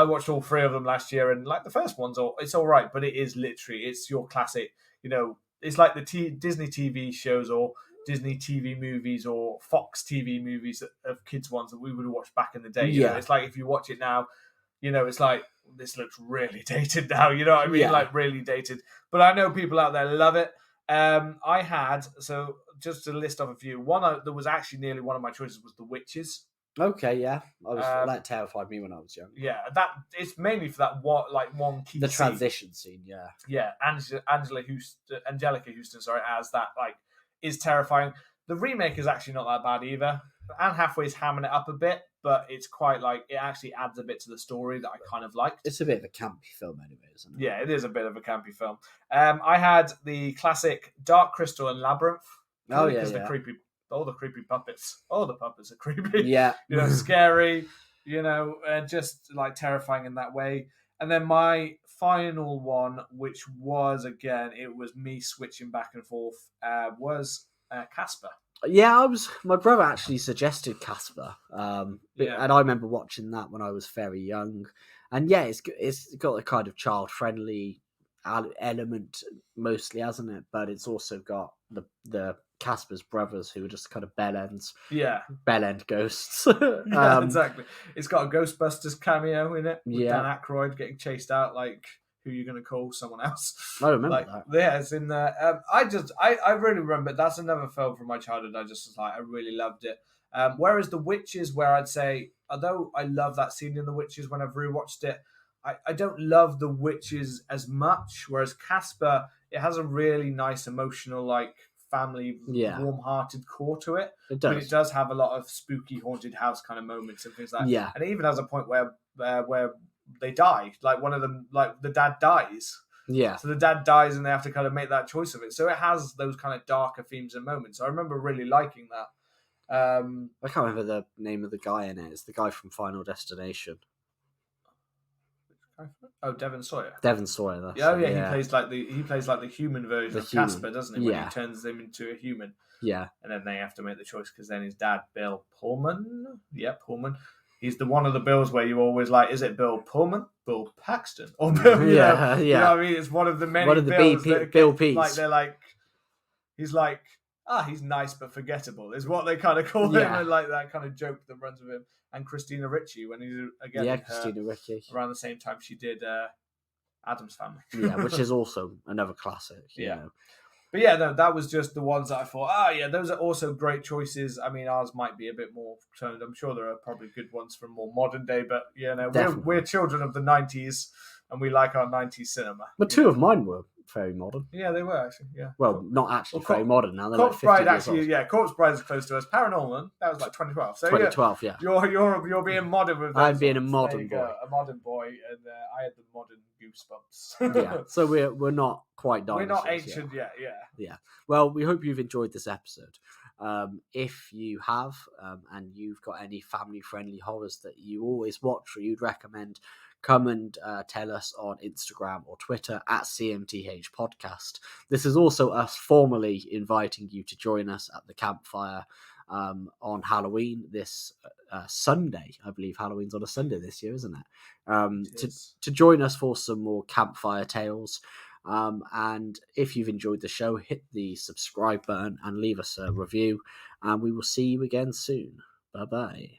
watched all 3 of them last year, and the first one's it's all right, but it is literally, it's your classic, it's like the Disney TV shows or Disney TV movies or Fox TV movies of kids ones that we would have watched back in the day. It's like if you watch it now, it's like, this looks really dated now, you know what I mean? Really dated. But I know people out there love it. So just to list off a few, one that was actually nearly one of my choices was The Witches.
Okay, yeah.
Um,
That terrified me when I was young.
Yeah, that it's mainly for that one key
The
scene.
transition scene, yeah.
Yeah, Angelica Houston, sorry, as that like is terrifying. The remake is actually not that bad either. Anne Hathaway's hamming it up a bit, but it's quite like it actually adds a bit to the story that I kind of liked.
It's a bit of a campy film anyway, isn't it?
Yeah, it is a bit of a campy film. I had the classic Dark Crystal and Labyrinth.
Oh yeah,
because all the creepy puppets. All the puppets are creepy.
Yeah.
Scary. Just like terrifying in that way. And then my final one, which was again, it was me switching back and forth, was Casper.
Yeah, my brother actually suggested Casper, and I remember watching that when I was very young. And yeah, it's got a kind of child friendly element mostly, hasn't it? But it's also got the Casper's brothers who are just kind of bell end ghosts.
Yeah, exactly. It's got a Ghostbusters cameo in it with
Yeah.
Dan Aykroyd getting chased out like. Who you're going to call someone else?
I remember that.
Yeah, it's in there. I really remember. That's another film from my childhood. I just was like, I really loved it. Whereas The Witches, where I'd say, although I love that scene in The Witches when I've rewatched it, I don't love The Witches as much. Whereas Casper, it has a really nice emotional, like family, warm-hearted core to it.
It does.
But it does have a lot of spooky haunted house kind of moments and things like that.
Yeah.
And it even has a point where they die. Like one of them, like the dad dies.
Yeah.
So the dad dies and they have to kind of make that choice of it. So it has those kind of darker themes and moments. So I remember really liking that.
I can't remember the name of the guy in it. It's the guy from Final Destination.
Oh, Devon Sawyer.
Devon Sawyer. That's
he plays like the human version of Casper, doesn't he? When he turns him into a human.
Yeah.
And then they have to make the choice because then his dad, Bill Pullman. Yeah, Pullman. He's the one of the Bills where you always like, is it Bill Pullman, Bill Paxton, or Bill? You know what I mean? It's one of the many Bills
Bill Pease.
Like they're like, he's like, he's nice but forgettable is what they kind of call him, and like that kind of joke that runs with him. And Christina Ricci when he's again,
Christina Ricci
around the same time she did Addams Family,
which is also another classic. You know.
But yeah, no, that was just the ones that I thought, those are also great choices. I mean, ours might be a bit more turned. I'm sure there are probably good ones from more modern day, but we're children of the 90s and we like our 90s cinema.
But two of mine were very modern.
Yeah, they were actually, yeah.
Well, not actually very modern now. They're
Corpse
like 50
Bride
years old.
Yeah, Corpse Bride is close to us. Paranorman, that was like 2012. So
2012, yeah.
You're being modern with those.
I'm being a modern boy.
A modern boy, and I had the modern Goosebumps.
Yeah, so we're not quite dinosaurs.
We're not ancient yet,
yeah. Well, we hope you've enjoyed this episode. If you have, and you've got any family-friendly horrors that you always watch or you'd recommend, come and tell us on Instagram or Twitter at CMTH Podcast. This is also us formally inviting you to join us at the campfire on Halloween this Sunday. I believe Halloween's on a Sunday this year, isn't it? To join us for some more campfire tales. And if you've enjoyed the show, hit the subscribe button and leave us a review. And we will see you again soon. Bye-bye.